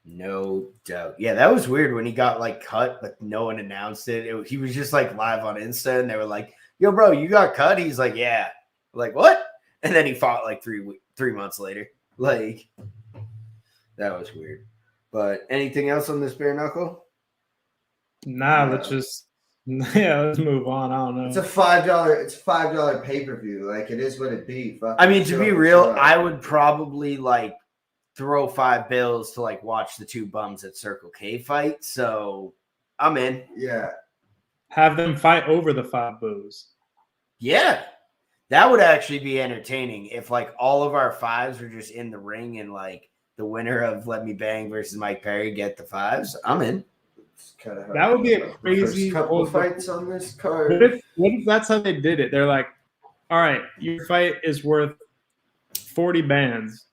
no doubt. Yeah, that was weird when he got like cut, but no one announced it. He was just like live on Insta, and they were like, "Yo, bro, you got cut?" He's like, "Yeah." Like, what? And then he fought like 3 months later. Like, that was weird. But anything else on this bare knuckle? Nah, let's move on. I don't know. It's a $5 pay-per-view. Like, it is what it be. I mean, to be real, I would probably like throw $5 to like watch the two bums at Circle K fight. So I'm in. Yeah. Have them fight over the 5 boos. Yeah. That would actually be entertaining if like all of our 5s were just in the ring and like the winner of Let Me Bang versus Mike Perry get the 5s. I'm in. That would be a crazy couple fights on this card. What if that's how they did it? They're like, all right, your fight is worth 40 bands.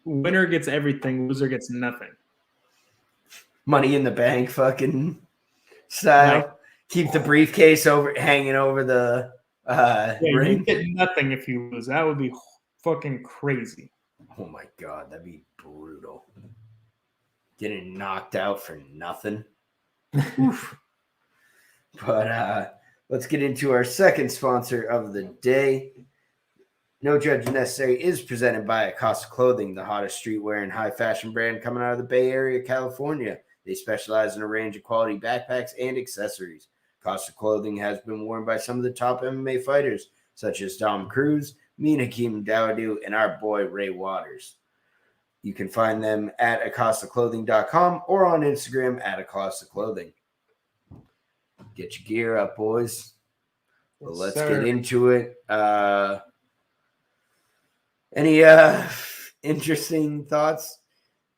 Winner gets everything, loser gets nothing. Money in the Bank fucking style. Like, keep the briefcase hanging over the ring. You get nothing if you lose. That would be fucking crazy. Oh my god, that'd be brutal. Getting knocked out for nothing. But let's get into our second sponsor of the day. No Judging Necessary is presented by Acosta Clothing, the hottest streetwear and high fashion brand coming out of the Bay Area, California. They specialize in a range of quality backpacks and accessories. Acosta Clothing has been worn by some of the top MMA fighters, such as Dom Cruz, Mina Kim Dawadu, and our boy Ray Waters. You can find them at AcostaClothing.com or on Instagram at Acosta Clothing. Get your gear up, boys. Well, let's get into it. Any interesting thoughts?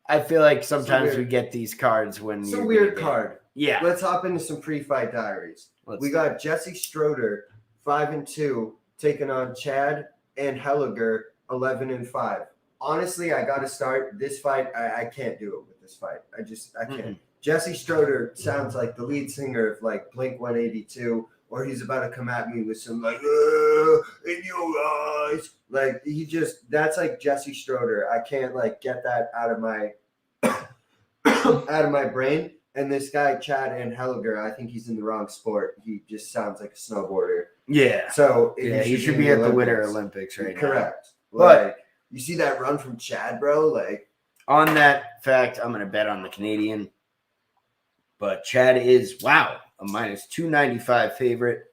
I feel like sometimes we get these cards when it's a weird card. Yeah. Let's hop into some pre-fight diaries. We got Jesse Schroeder, 5-2, taking on Chad and Helliger, 11-5. Honestly, I got to start this fight. I can't do it with this fight. I can't. Mm-hmm. Jesse Schroeder sounds like the lead singer of like Blink-182, or he's about to come at me with some like, in your eyes. Like that's like Jesse Schroeder. I can't like get that out of my brain. And this guy, Chad and Helliger, I think he's in the wrong sport. He just sounds like a snowboarder. Yeah. So he should be at the Winter Olympics right now. Correct. But like, you see that run from Chad, bro? Like, on that fact, I'm going to bet on the Canadian. But Chad is, a minus 295 favorite,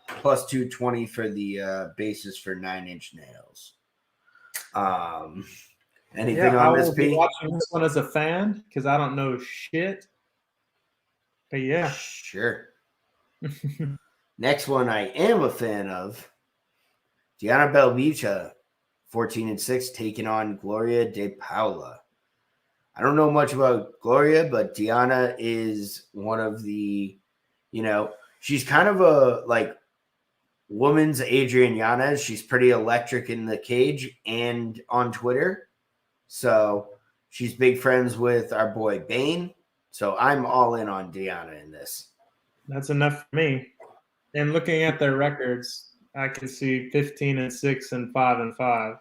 plus 220 for the basis for 9-inch nails. Anything on this, P? I will be watching this one as a fan because I don't know shit. But yeah. Sure. Next one I am a fan of. Diana Belvicha, 14-6, taking on Gloria De Paula. I don't know much about Gloria, but Diana is one of the, she's kind of a woman's Adrian Yanez. She's pretty electric in the cage and on Twitter. So she's big friends with our boy Bane. So I'm all in on Deanna in this. That's enough for me. And looking at their records, I can see 15-6 and 5-5.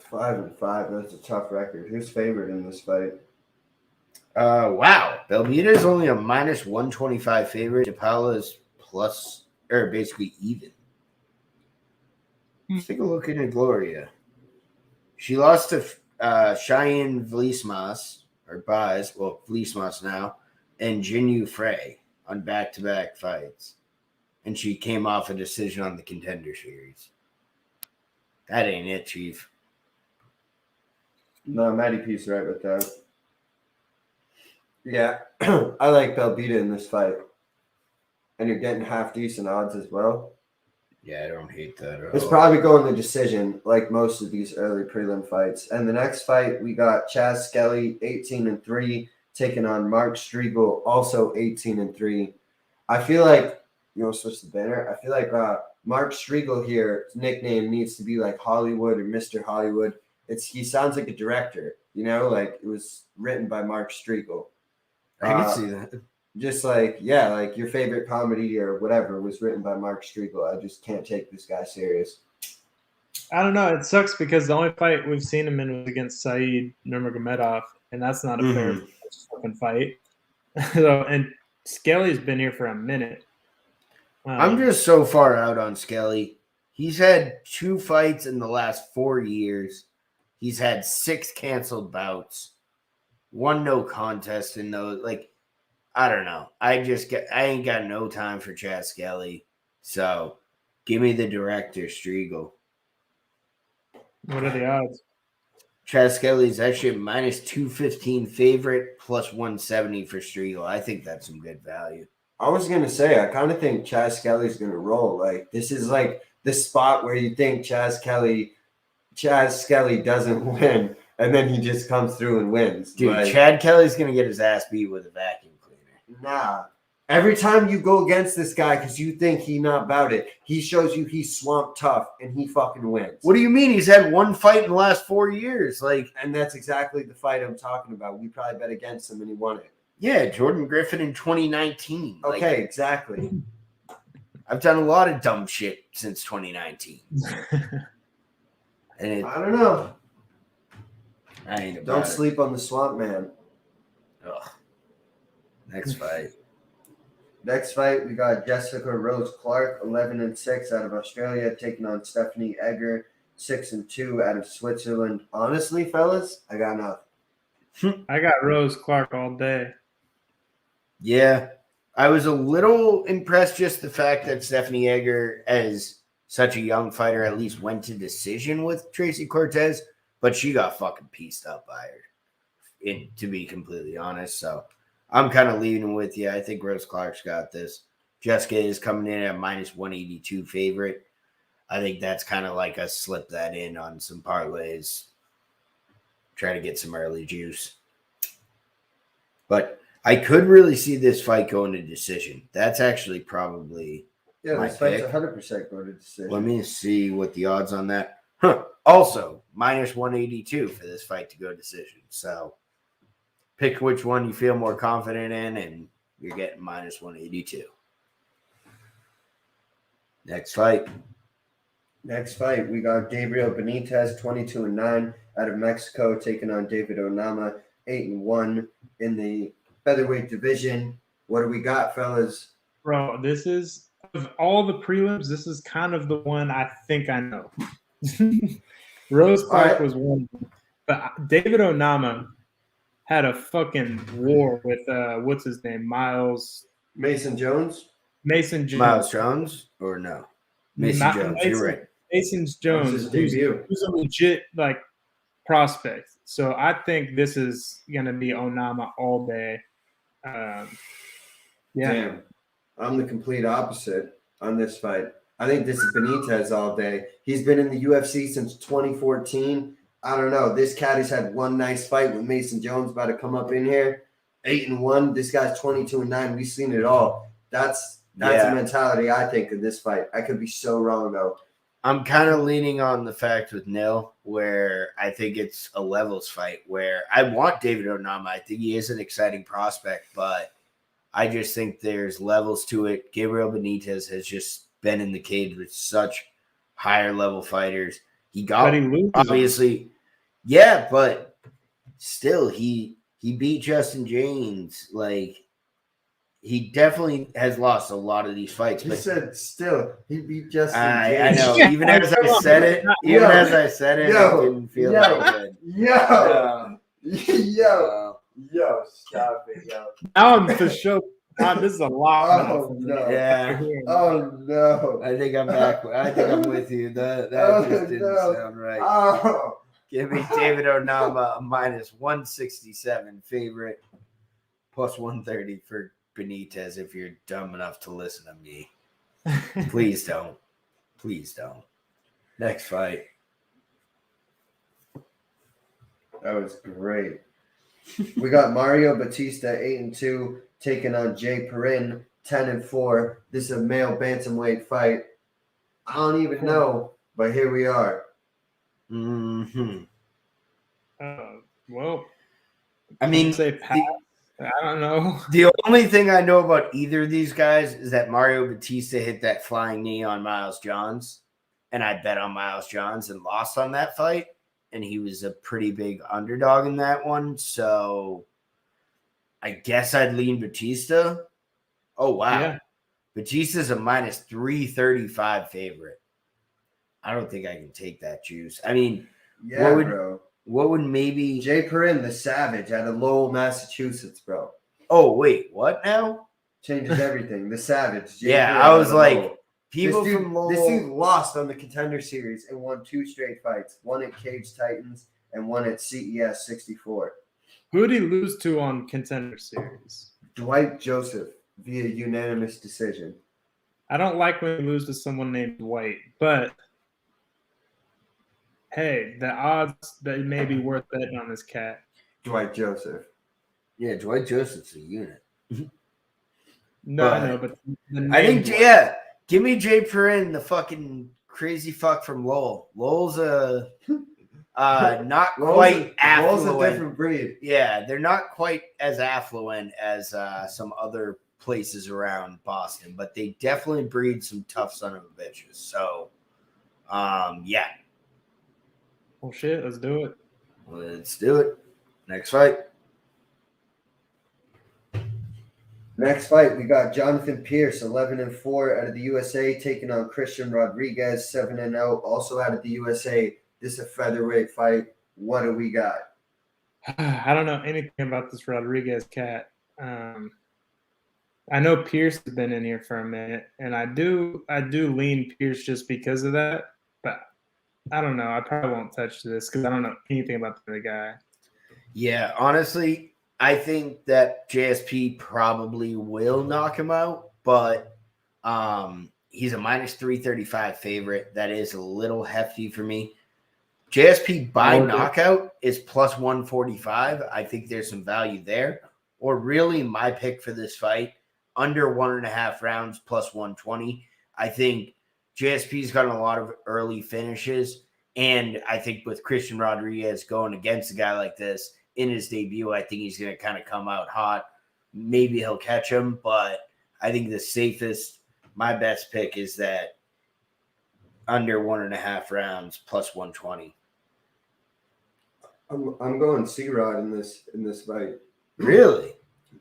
5-5. That's a tough record. Who's favored in this fight? Wow. Belvita is only a minus 125 favorite. DePaula is plus, or basically even. Let's take a look at Gloria. She lost to Cheyenne Vlismas, or Baz, well, Vlismas now, and Jinyu Frey on back-to-back fights. And she came off a decision on the Contender Series. That ain't it, Chief. No, Matty P's right with that. Yeah, I like Belvita in this fight. And you're getting half-decent odds as well. Yeah, I don't hate that at all. It's probably going the decision, like most of these early prelim fights. And the next fight, we got Chaz Skelly, 18-3, taking on Mark Striegel, also 18-3. I feel like, you want to switch the banner? I feel like Mark Striegel here, his nickname needs to be like Hollywood or Mr. Hollywood. He sounds like a director, you know, like it was written by Mark Striegel. I can see that. Just like, yeah, like your favorite comedy or whatever was written by Mark Striegel. I just can't take this guy serious. I don't know. It sucks because the only fight we've seen him in was against Saeed Nurmagomedov, and that's not a fair fucking fight. So, and Skelly's been here for a minute. I'm just so far out on Skelly. He's had 2 fights in the last 4 years. He's had 6 canceled bouts, 1 no contest in those. Like, I don't know. I ain't got no time for Chaz Skelly. So give me the director, Striegel. What are the odds? Chaz Skelly is actually a minus 215 favorite, plus 170 for Striegel. I think that's some good value. I was going to say, I kind of think Chaz Skelly's going to roll. Like, this is like the spot where you think Chaz Skelly doesn't win, and then he just comes through and wins. Dude, like, Chad Kelly's going to get his ass beat with a vacuum cleaner. Nah. Every time you go against this guy because you think he not about it, he shows you he's swamp tough and he fucking wins. What do you mean? He's had 1 fight in the last 4 years. Like, and that's exactly the fight I'm talking about. We probably bet against him and he won it. Yeah, Jordan Griffin in 2019. Okay, exactly. I've done a lot of dumb shit since 2019. And I don't know. I ain't about Don't it. sleep on the swamp man. Ugh. Next fight. Next fight, we got Jessica Rose Clark, 11-6 out of Australia, taking on Stephanie Egger, 6-2 out of Switzerland. Honestly, fellas, I got nothing. I got Rose Clark all day. Yeah. I was a little impressed just the fact that Stephanie Egger, as such a young fighter, at least went to decision with Tracy Cortez, but she got fucking pieced up by her, to be completely honest. So I'm kind of leaning with you. I think Rose Clark's got this. Jessica is coming in at minus 182 favorite. I think that's kind of like a slip that in on some parlays. Try to get some early juice. But I could really see this fight going to decision. That's actually probably This fight's 100% going to decision. Let me see what the odds on that. Also, minus 182 for this fight to go decision. So pick which one you feel more confident in, and you're getting minus 182. Next fight, we got Gabriel Benitez, 22-9 out of Mexico, taking on David Onama, 8-1 in the featherweight division. What do we got, fellas? Bro, this is, of all the prelims, this is kind of the one I think I know. Rose Clark was one, but David Onama had a fucking war with what's his name, Mason Jones. Miles Jones, or no? Mason Jones. You're right. Mason Jones, who's a legit like prospect. So I think this is gonna be Onama all day. Damn, I'm the complete opposite on this fight. I think this is Benitez all day. He's been in the UFC since 2014. I don't know. This cat has had one nice fight with Mason Jones about to come up in here. 8-1. This guy's 22-9. We've seen it all. That's That's a mentality I think in this fight. I could be so wrong though. I'm kind of leaning on the fact with Nil, where I think it's a levels fight, where I want David Onama. I think he is an exciting prospect, but I just think there's levels to it. Gabriel Benitez has just been in the cage with such higher level fighters. He got obviously, yeah, but still he beat Justin James. Like, he definitely has lost a lot of these fights. He but said still he beat Justin I James. know. Even as I said it, it didn't feel that good. Yo, stop it, yo. Now I'm for sure. This is a lot. Oh no. Yeah. Oh no. I think I'm back. I think I'm with you. That just didn't sound right. Oh. Give me David Onama a minus 167 favorite, plus 130 for Benitez if you're dumb enough to listen to me. Please don't. Please don't. Next fight. That was great. We got Mario Batista 8-2 taking on Jay Perrin 10-4. This is a male bantamweight fight. I don't even know, but here we are. Mm-hmm. Well, I mean, say pass. I don't know. The only thing I know about either of these guys is that Mario Batista hit that flying knee on Miles Johns, and I bet on Miles Johns and lost on that fight, and he was a pretty big underdog in that one, so I guess I'd lean Batista. Oh, wow. Yeah. Batista's a minus 335 favorite. I don't think I can take that juice. I mean, bro. What would maybe Jay Perrin, the Savage, out of Lowell, Massachusetts, bro. Oh, wait, what now? Changes everything. The Savage. Jay Perrin, I was like, Lowell. People from Lowell. This dude lost on the Contender Series and won 2 straight fights. One at Cage Titans and one at CES 64. Who did he lose to on Contender Series? Dwight Joseph via unanimous decision. I don't like when you lose to someone named Dwight, but hey, the odds that may be worth betting on this cat. Dwight Joseph. Yeah, Dwight Joseph's a unit. No, I know, but I think, yeah, give me Jay Perrin, the fucking crazy fuck from Lowell. Lowell's a not quite affluent. Lowell's a different breed. Yeah, they're not quite as affluent as some other places around Boston, but they definitely breed some tough son of a bitches. So, yeah. Well, shit, let's do it. Let's do it. Next fight. Next fight, we got Jonathan Pierce, 11-4 out of the USA, taking on Christian Rodriguez, 7-0, also out of the USA. This is a featherweight fight. What do we got? I don't know anything about this Rodriguez cat. I know Pierce has been in here for a minute, and I do lean Pierce just because of that, but I don't know. I probably won't touch this because I don't know anything about the guy. Yeah, honestly, I think that JSP probably will knock him out, but he's a minus 335 favorite. That is a little hefty for me. JSP by knockout is plus 145. I think there's some value there. Or really my pick for this fight, under 1.5 rounds plus 120. I think JSP's gotten a lot of early finishes. And I think with Christian Rodriguez going against a guy like this in his debut, I think he's going to kind of come out hot. Maybe he'll catch him, but I think the safest, my best pick is that under 1.5 rounds plus 120. I'm going C-Rod in this fight. Really?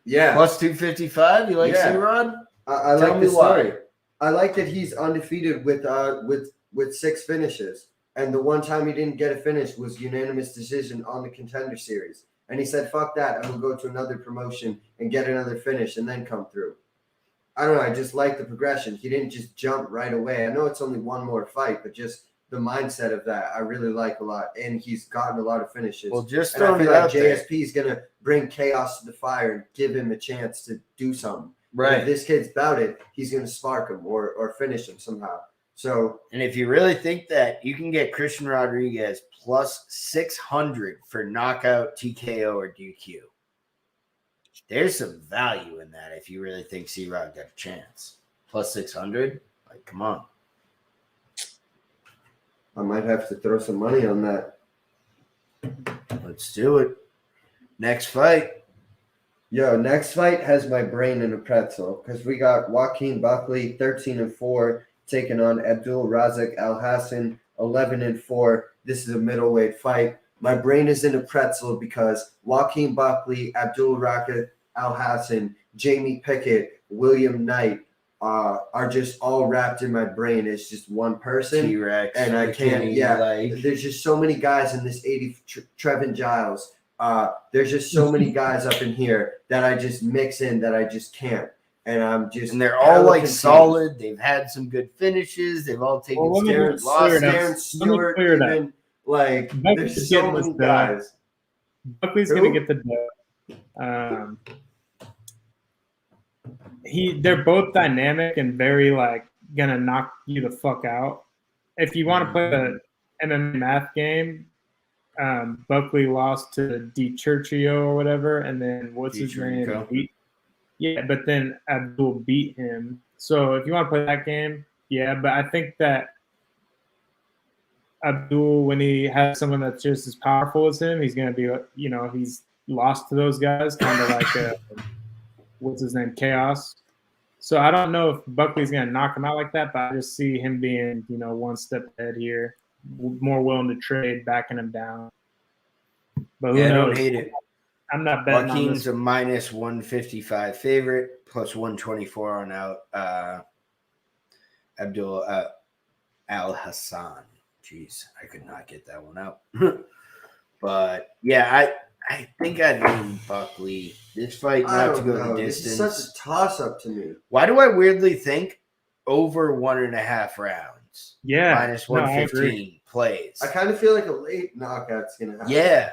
Yeah. Plus 255? You like C-Rod? I like the story. I like that he's undefeated with 6 finishes. And the one time he didn't get a finish was unanimous decision on the Contender Series. And he said, fuck that. I'm going to go to another promotion and get another finish and then come through. I don't know. I just like the progression. He didn't just jump right away. I know it's only one more fight, but just the mindset of that I really like a lot. And he's gotten a lot of finishes. Well, just and I feel like JSP is going to bring chaos to the fire and give him a chance to do something. Right. And if this kid's about it, he's going to spark him or finish him somehow. So, and if you really think that, you can get Christian Rodriguez plus 600 for knockout, TKO, or DQ. There's some value in that if you really think C-Rod got a chance. plus 600. Like, come on. I might have to throw some money on that. Let's do it. Next fight. Yo, next fight has my brain in a pretzel because we got Joaquin Buckley, 13-4, taking on Abdul Razak Al Hassan, 11-4. This is a middleweight fight. My brain is in a pretzel because Joaquin Buckley, Abdul Razak Al Hassan, Jamie Pickett, William Knight are just all wrapped in my brain. It's just one person. T-Rex. And I can't, Like, there's just so many guys in this 80, Trevin Giles. There's just so many guys up in here that I just mix in that I just can't. And I'm just. and they're all like solid. They've had some good finishes. They've all taken Darren Stewart, even. Like, there's so many guys. Buckley's going to get the dub. They're both dynamic and very, like, going to knock you the fuck out. If you want to play the MMA math game, Buckley lost to DiCercio or whatever, and then what's his name? But then Abdul beat him. So if you want to play that game, yeah. But I think that Abdul, when he has someone that's just as powerful as him, he's going to be, he's lost to those guys, kind of like what's his name, Chaos. So I don't know if Buckley's going to knock him out like that, but I just see him being, one step ahead here, more willing to trade, backing him down. But who knows? I don't hate it. I'm not betting Joaquin's on a minus 155 favorite, plus 124 on out. Abdul Al Hassan. Jeez, I could not get that one out. But yeah, I think I'd lean Buckley. This fight not to go the distance. It's such a toss-up to me. Why do I weirdly think over 1.5 rounds? Yeah, minus 115 plays. I kind of feel like a late knockout's gonna happen. Yeah.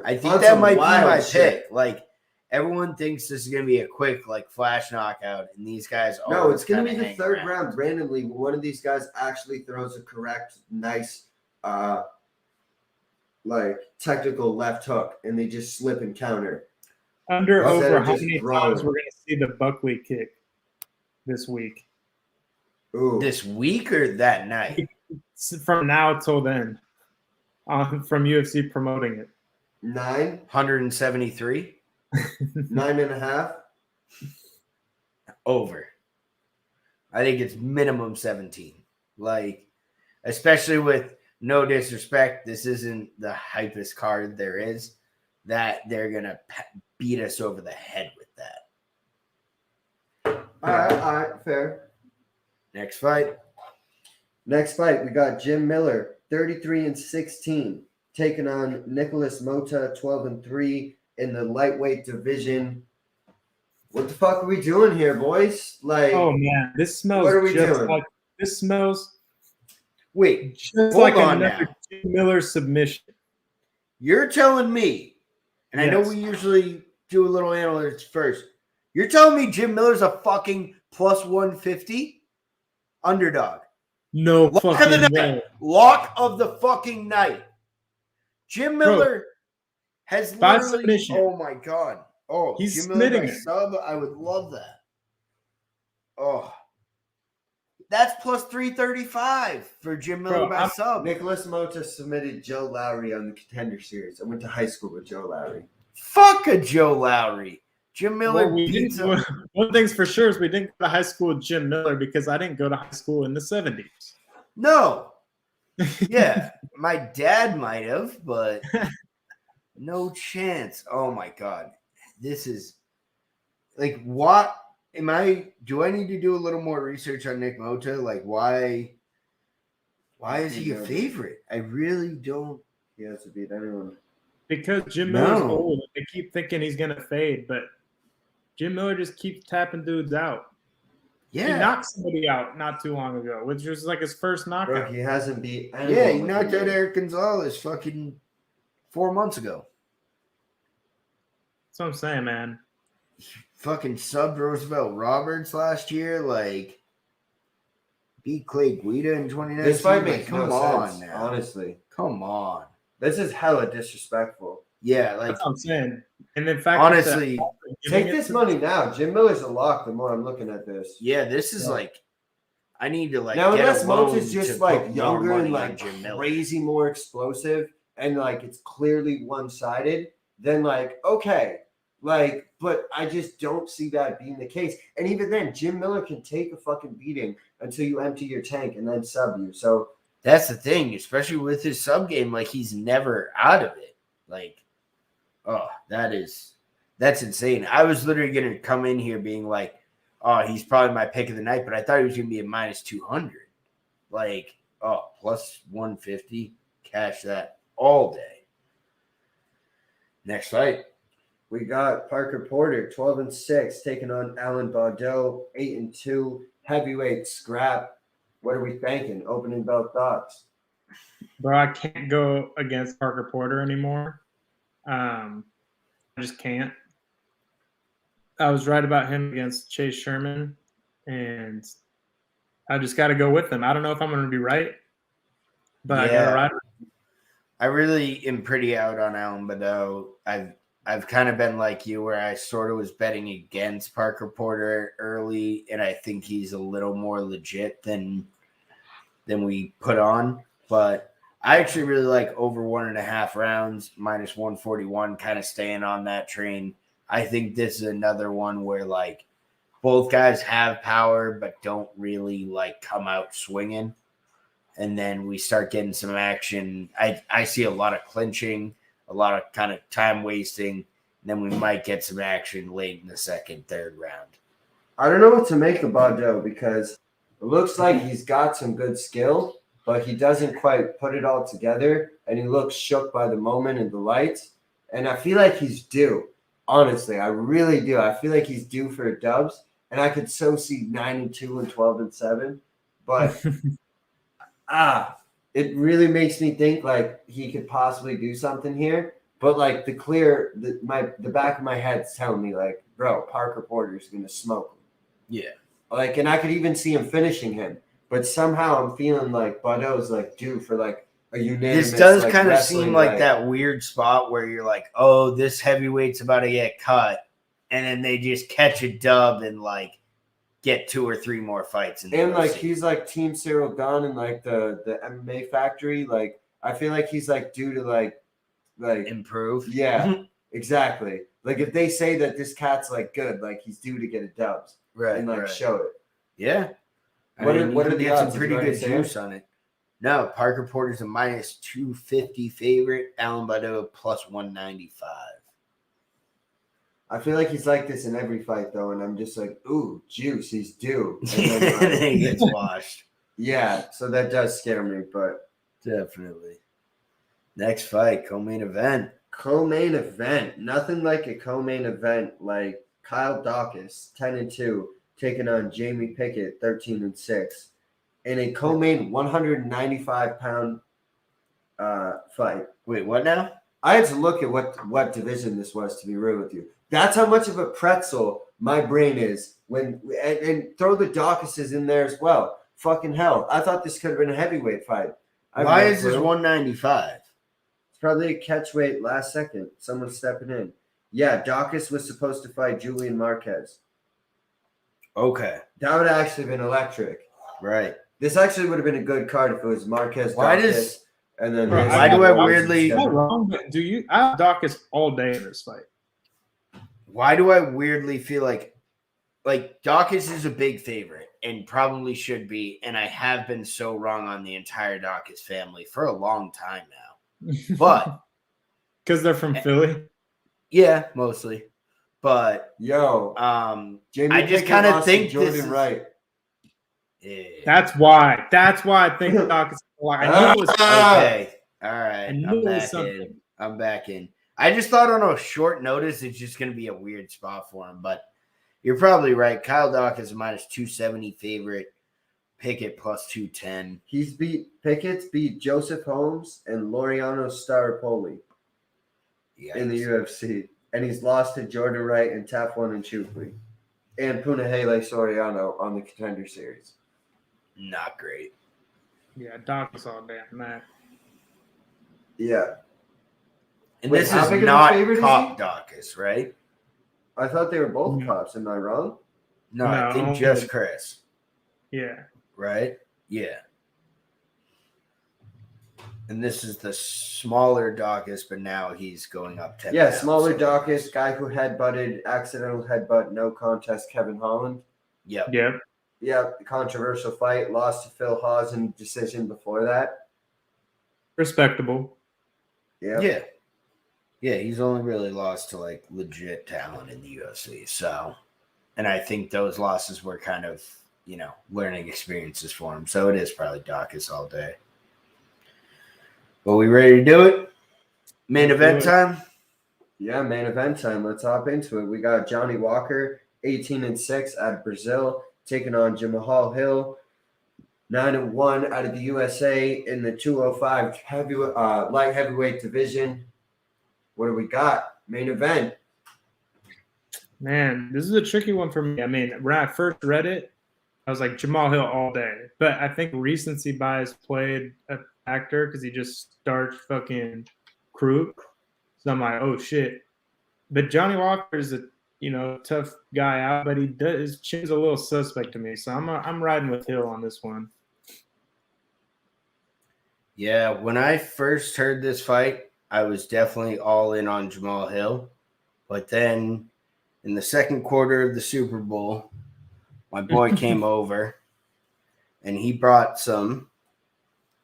I think that might be my pick. Like, everyone thinks this is going to be a quick, like, flash knockout, and these guys are. No, it's going to be the third round. Randomly, one of these guys actually throws a correct, nice, like, technical left hook, and they just slip and counter. Over how many times we're going to see the Buckley kick this week? Ooh. This week or that night? From now till then, from UFC promoting it. 173. 9.5. Over. I think it's minimum 17. Like, especially with no disrespect, this isn't the hypest card there is, that they're going to beat us over the head with that. All right, fair. Next fight, we got Jim Miller, 33-16. Taking on Nicholas Mota, 12-3 in the lightweight division. What the fuck are we doing here, boys? Like, oh man, this smells. What are we doing? Like, this smells. Wait, just like another Jim Miller submission. You're telling me, and yes. I know we usually do a little analytics first. You're telling me Jim Miller's a fucking plus 150 underdog? No Lock fucking of the night. way. Lock of the fucking night. Jim Miller has literally. Oh my god! Oh, he's Jim Miller submitting by sub. I would love that. Oh, that's plus 335 for Jim Miller by sub. Nicholas Mota submitted Joe Lowry on the Contender Series. I went to high school with Joe Lowry. Fuck a Joe Lowry. Jim Miller. Well, one thing's for sure is we didn't go to high school with Jim Miller because I didn't go to high school in the 70s. No. Yeah, my dad might have, but no chance. Oh my god, this is like, what am I? Do I need to do a little more research on Nick Mota? Like, why is he a favorite? I really don't. He has to beat anyone because Jim Miller's old. They keep thinking he's gonna fade, but Jim Miller just keeps tapping dudes out. Yeah, he knocked somebody out not too long ago, which was like his first knockout. Bro, he hasn't beat anyone. Yeah, he knocked out Eric Gonzalez fucking 4 months ago. That's what I'm saying, man. He fucking subbed Roosevelt Roberts last year, like beat Clay Guida in 2019. This fight makes no sense, now. Honestly. Come on. This is hella disrespectful. Yeah, like That's what I'm saying. And in fact, honestly, take this money now. Jim Miller's a lock. The more I'm looking at this, yeah, this is like I need to like now get unless a loan Moat is just to like put more younger money and on like Jim Miller. crazy more explosive and like it's clearly one sided, then like okay, like but I just don't see that being the case. And even then, Jim Miller can take a fucking beating until you empty your tank and then sub you. So That's the thing, especially with his sub game. Like he's never out of it. Like, oh, that's insane. I was literally gonna come in here being like, oh, he's probably my pick of the night, but I thought he was gonna be a minus 200. Like, oh, plus 150, cash that all day. Next fight. we got Parker Porter, 12-6, taking on Alan Baudot, 8-2, heavyweight scrap. What are we thinking? Opening belt thoughts. Bro, I can't go against Parker Porter anymore. I just can't. I was right about him against Chase Sherman, and I just got to go with him. I don't know if I'm going to be right, but I got to ride. I really am pretty out on Alan Baudot. I've kind of been like you, where I sort of was betting against Parker Porter early, and I think he's a little more legit than we put on. But I actually really like over 1.5 rounds, minus 141, kind of staying on that train. I think this is another one where like both guys have power, but don't really like come out swinging. And then we start getting some action. I see a lot of clinching, a lot of kind of time wasting. And then we might get some action late in the second, third round. I don't know what to make of Baudot because it looks like he's got some good skill, but he doesn't quite put it all together, and he looks shook by the moment and the lights. And I feel like he's due. Honestly, I really do. I feel like he's due for a dubs, and I could so see 9-2 and 12-7. But it really makes me think like he could possibly do something here. But like the back of my head's telling me like, bro, Parker Porter's gonna smoke him. Yeah. Like, and I could even see him finishing him. But somehow I'm feeling like Baudot's like due for like a unanimous. This does like, kind of wrestling, seem like that weird spot where you're like, oh, this heavyweight's about to get cut, and then they just catch a dub and like get 2 or 3 more fights. And like he's like Team Cyril Gunn and like the MMA factory. Like I feel like he's like due to like improve. Yeah, exactly. Like if they say that this cat's like good, like he's due to get a dubs, Right. And like show it. Yeah. What are the get some odds? pretty good juice on it. No, Parker Porter's a minus 250 favorite. Alan Baudot plus 195. I feel like he's like this in every fight though, and I'm just like, ooh, juice, he's due. And And then he gets washed. Yeah, so that does scare me, but Definitely. Next fight, co-main event. Co-main event. Nothing like a co-main event like Kyle Dawkins, 10-2, taking on Jamie Pickett, 13-6. In a co-main 195-pound fight. Wait, what now? I had to look at what division this was, to be real with you. That's how much of a pretzel my brain is and throw the Dawkinses in there as well. Fucking hell. I thought this could have been a heavyweight fight. Why is this 195? It's probably a catch weight last second. Someone stepping in. Yeah, Dawkins was supposed to fight Julian Marquez. Okay. That would have actually been electric. Right. This actually would have been a good card if it was Marquez, Dawkins, and then Bro, why do I weirdly- Am I wrong? But I have Dawkins all day in this fight. Why do I weirdly feel like Dawkins is a big favorite and probably should be, and I have been so wrong on the entire Dawkins family for a long time now. But because they're from Philly. yeah, mostly. But Yo, Jamie I just Pickett kind of lost to think Jordan this is Wright. Yeah. That's why I think Dawkins. I knew it was Okay. All right. I knew I'm it was back something. in. I'm back in. I just thought on a short notice it's just going to be a weird spot for him, but you're probably right. Kyle Dawkins is minus 270 favorite. Pickett plus 210. Pickett's beat Joseph Holmes and Laureano Staropoli in the UFC, and he's lost to Jordan Wright and Tafwan and Chukwi and Punahele Soriano on the Contender Series. Not great. Yeah, Dawkins all day, man. Yeah. And Wait, this how is big of a not favorite is Cop he? Dawkins, right? I thought they were both No. cops. Am I wrong? No, I think No. just Chris, Yeah. right? Yeah. And this is the smaller Dawkins, but now he's going up 10 Yeah, pounds, smaller so- Dawkins, guy who accidental headbutt, no contest, Kevin Holland. Yep. Yep. Yeah, controversial fight, lost to Phil Hawes in decision before that. Respectable. Yeah. Yeah, he's only really lost to like legit talent in the UFC. So, and I think those losses were kind of, learning experiences for him. So it is probably Dawkins all day. But we ready to do it? Main Let's event do it. time? Yeah, main event time. Let's hop into it. We got Johnny Walker, 18-6 out of Brazil, taking on Jamahal Hill, 9-1 out of the USA in the 205 light heavyweight division. What do we got? Main event. Man, this is a tricky one for me. I mean, when I first read it, I was like Jamal Hill all day. But I think recency bias played a factor because he just starts fucking Krug. So I'm like, oh shit. But Johnny Walker is a tough guy out, but his chin's a little suspect to me. So I'm riding with Hill on this one. Yeah, when I first heard this fight, I was definitely all in on Jamal Hill. But then in the second quarter of the Super Bowl, my boy came over and he brought some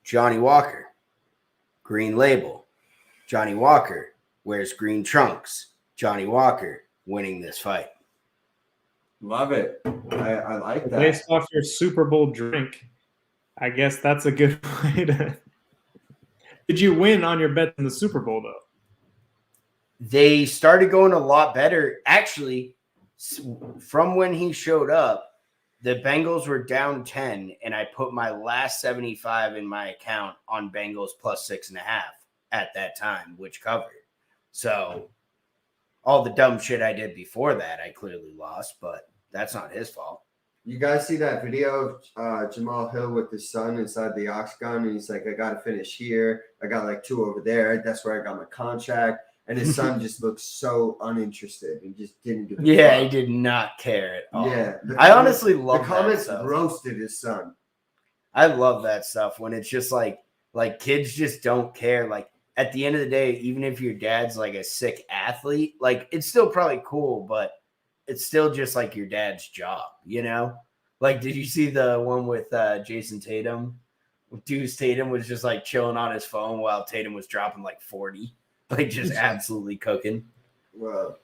Johnny Walker, green label. Johnny Walker wears green trunks. Johnny Walker winning this fight. Love it. I like that. Based off your Super Bowl drink, I guess that's a good way to. Did you win on your bet in the Super Bowl though? They started going a lot better. Actually, from when he showed up, the Bengals were down 10, and I put my last 75 in my account on Bengals plus 6.5 at that time, which covered. So all the dumb shit I did before that, I clearly lost, but that's not his fault. You guys see that video of Jamal Hill with his son inside the octagon, and he's like, I got to finish here. I got like 2 over there. That's where I got my contract. And his son just looks so uninterested. He just didn't give a fuck. He did not care at all. Yeah. I honestly love the comments that stuff. roasted his son. I love that stuff when it's just like kids just don't care. Like at the end of the day, even if your dad's like a sick athlete, like it's still probably cool, but it's still just like your dad's job, Like, did you see the one with Jason Tatum? Deuce Tatum was just like chilling on his phone while Tatum was dropping like 40, like just absolutely cooking. Well,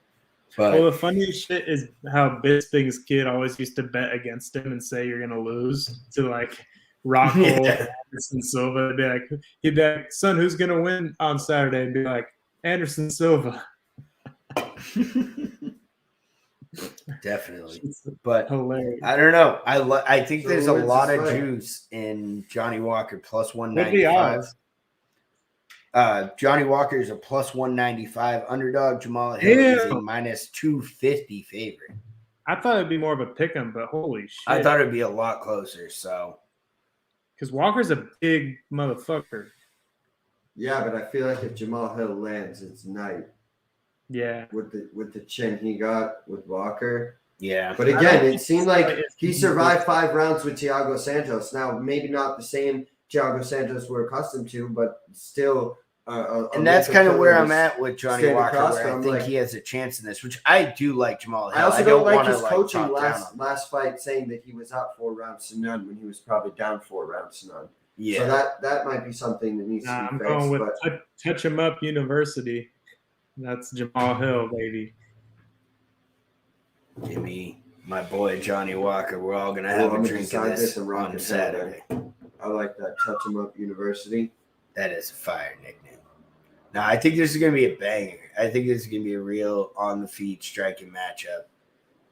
the funniest shit is how Bisping's kid always used to bet against him and say you're gonna lose to like Rockhold, Anderson Silva. He'd be like, son, who's gonna win on Saturday? And be like, Anderson Silva. Definitely, but hilarious. I don't know. I think there's a lot of juice in Johnny Walker plus 195. Johnny Walker is a plus 195 underdog. Jamal Hill is a minus 250 favorite. I thought it'd be more of a pick 'em, but holy shit! I thought it'd be a lot closer. So, because Walker's a big motherfucker. Yeah, but I feel like if Jamal Hill lands, it's night. Yeah, with the chin he got with Walker. Yeah, but again, it seemed like he survived 5 rounds with Thiago Santos. Now, maybe not the same Thiago Santos we're accustomed to, but still. And that's kind of where I'm at with Johnny Walker, where I think like, he has a chance in this, which I do like Jamal Hill. I also don't like his like coaching last fight, saying that he was up 4 rounds to none when he was probably down 4 rounds to none. Yeah, so that might be something that needs to be fixed. I'm going with Touch Him Up University. That's Jamal Hill, baby. Give me my boy Johnny Walker. We're all gonna have a drink of this on Saturday. I like that. Touch Him Up University. That is a fire nickname. Now I think this is gonna be a banger. I think this is gonna be a real on the feet striking matchup,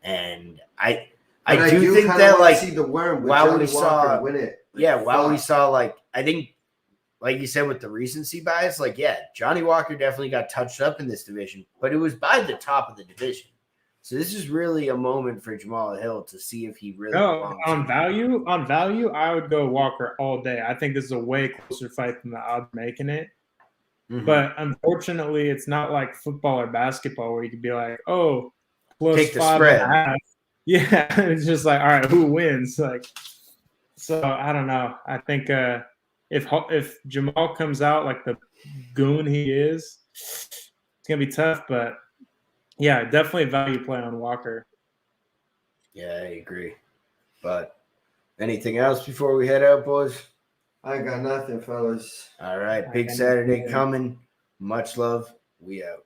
and I do think that like see the worm while Johnny we saw win it. While we saw like I think. Like you said with the recency bias, like, Johnny Walker definitely got touched up in this division, but it was by the top of the division. So this is really a moment for Jamal Hill to see if he really on value, I would go Walker all day. I think this is a way closer fight than the odds making it. But unfortunately, it's not like football or basketball where you could be like, oh, plus Take the 5.5. spread. Yeah, it's just like, all right, who wins? Like, so I don't know. I think if Jamal comes out like the goon he is, it's gonna be tough. But yeah, definitely value play on Walker. Yeah, I agree. But anything else before we head out, boys? I got nothing, fellas. All right, I big got Saturday nothing. coming. Much love. We out.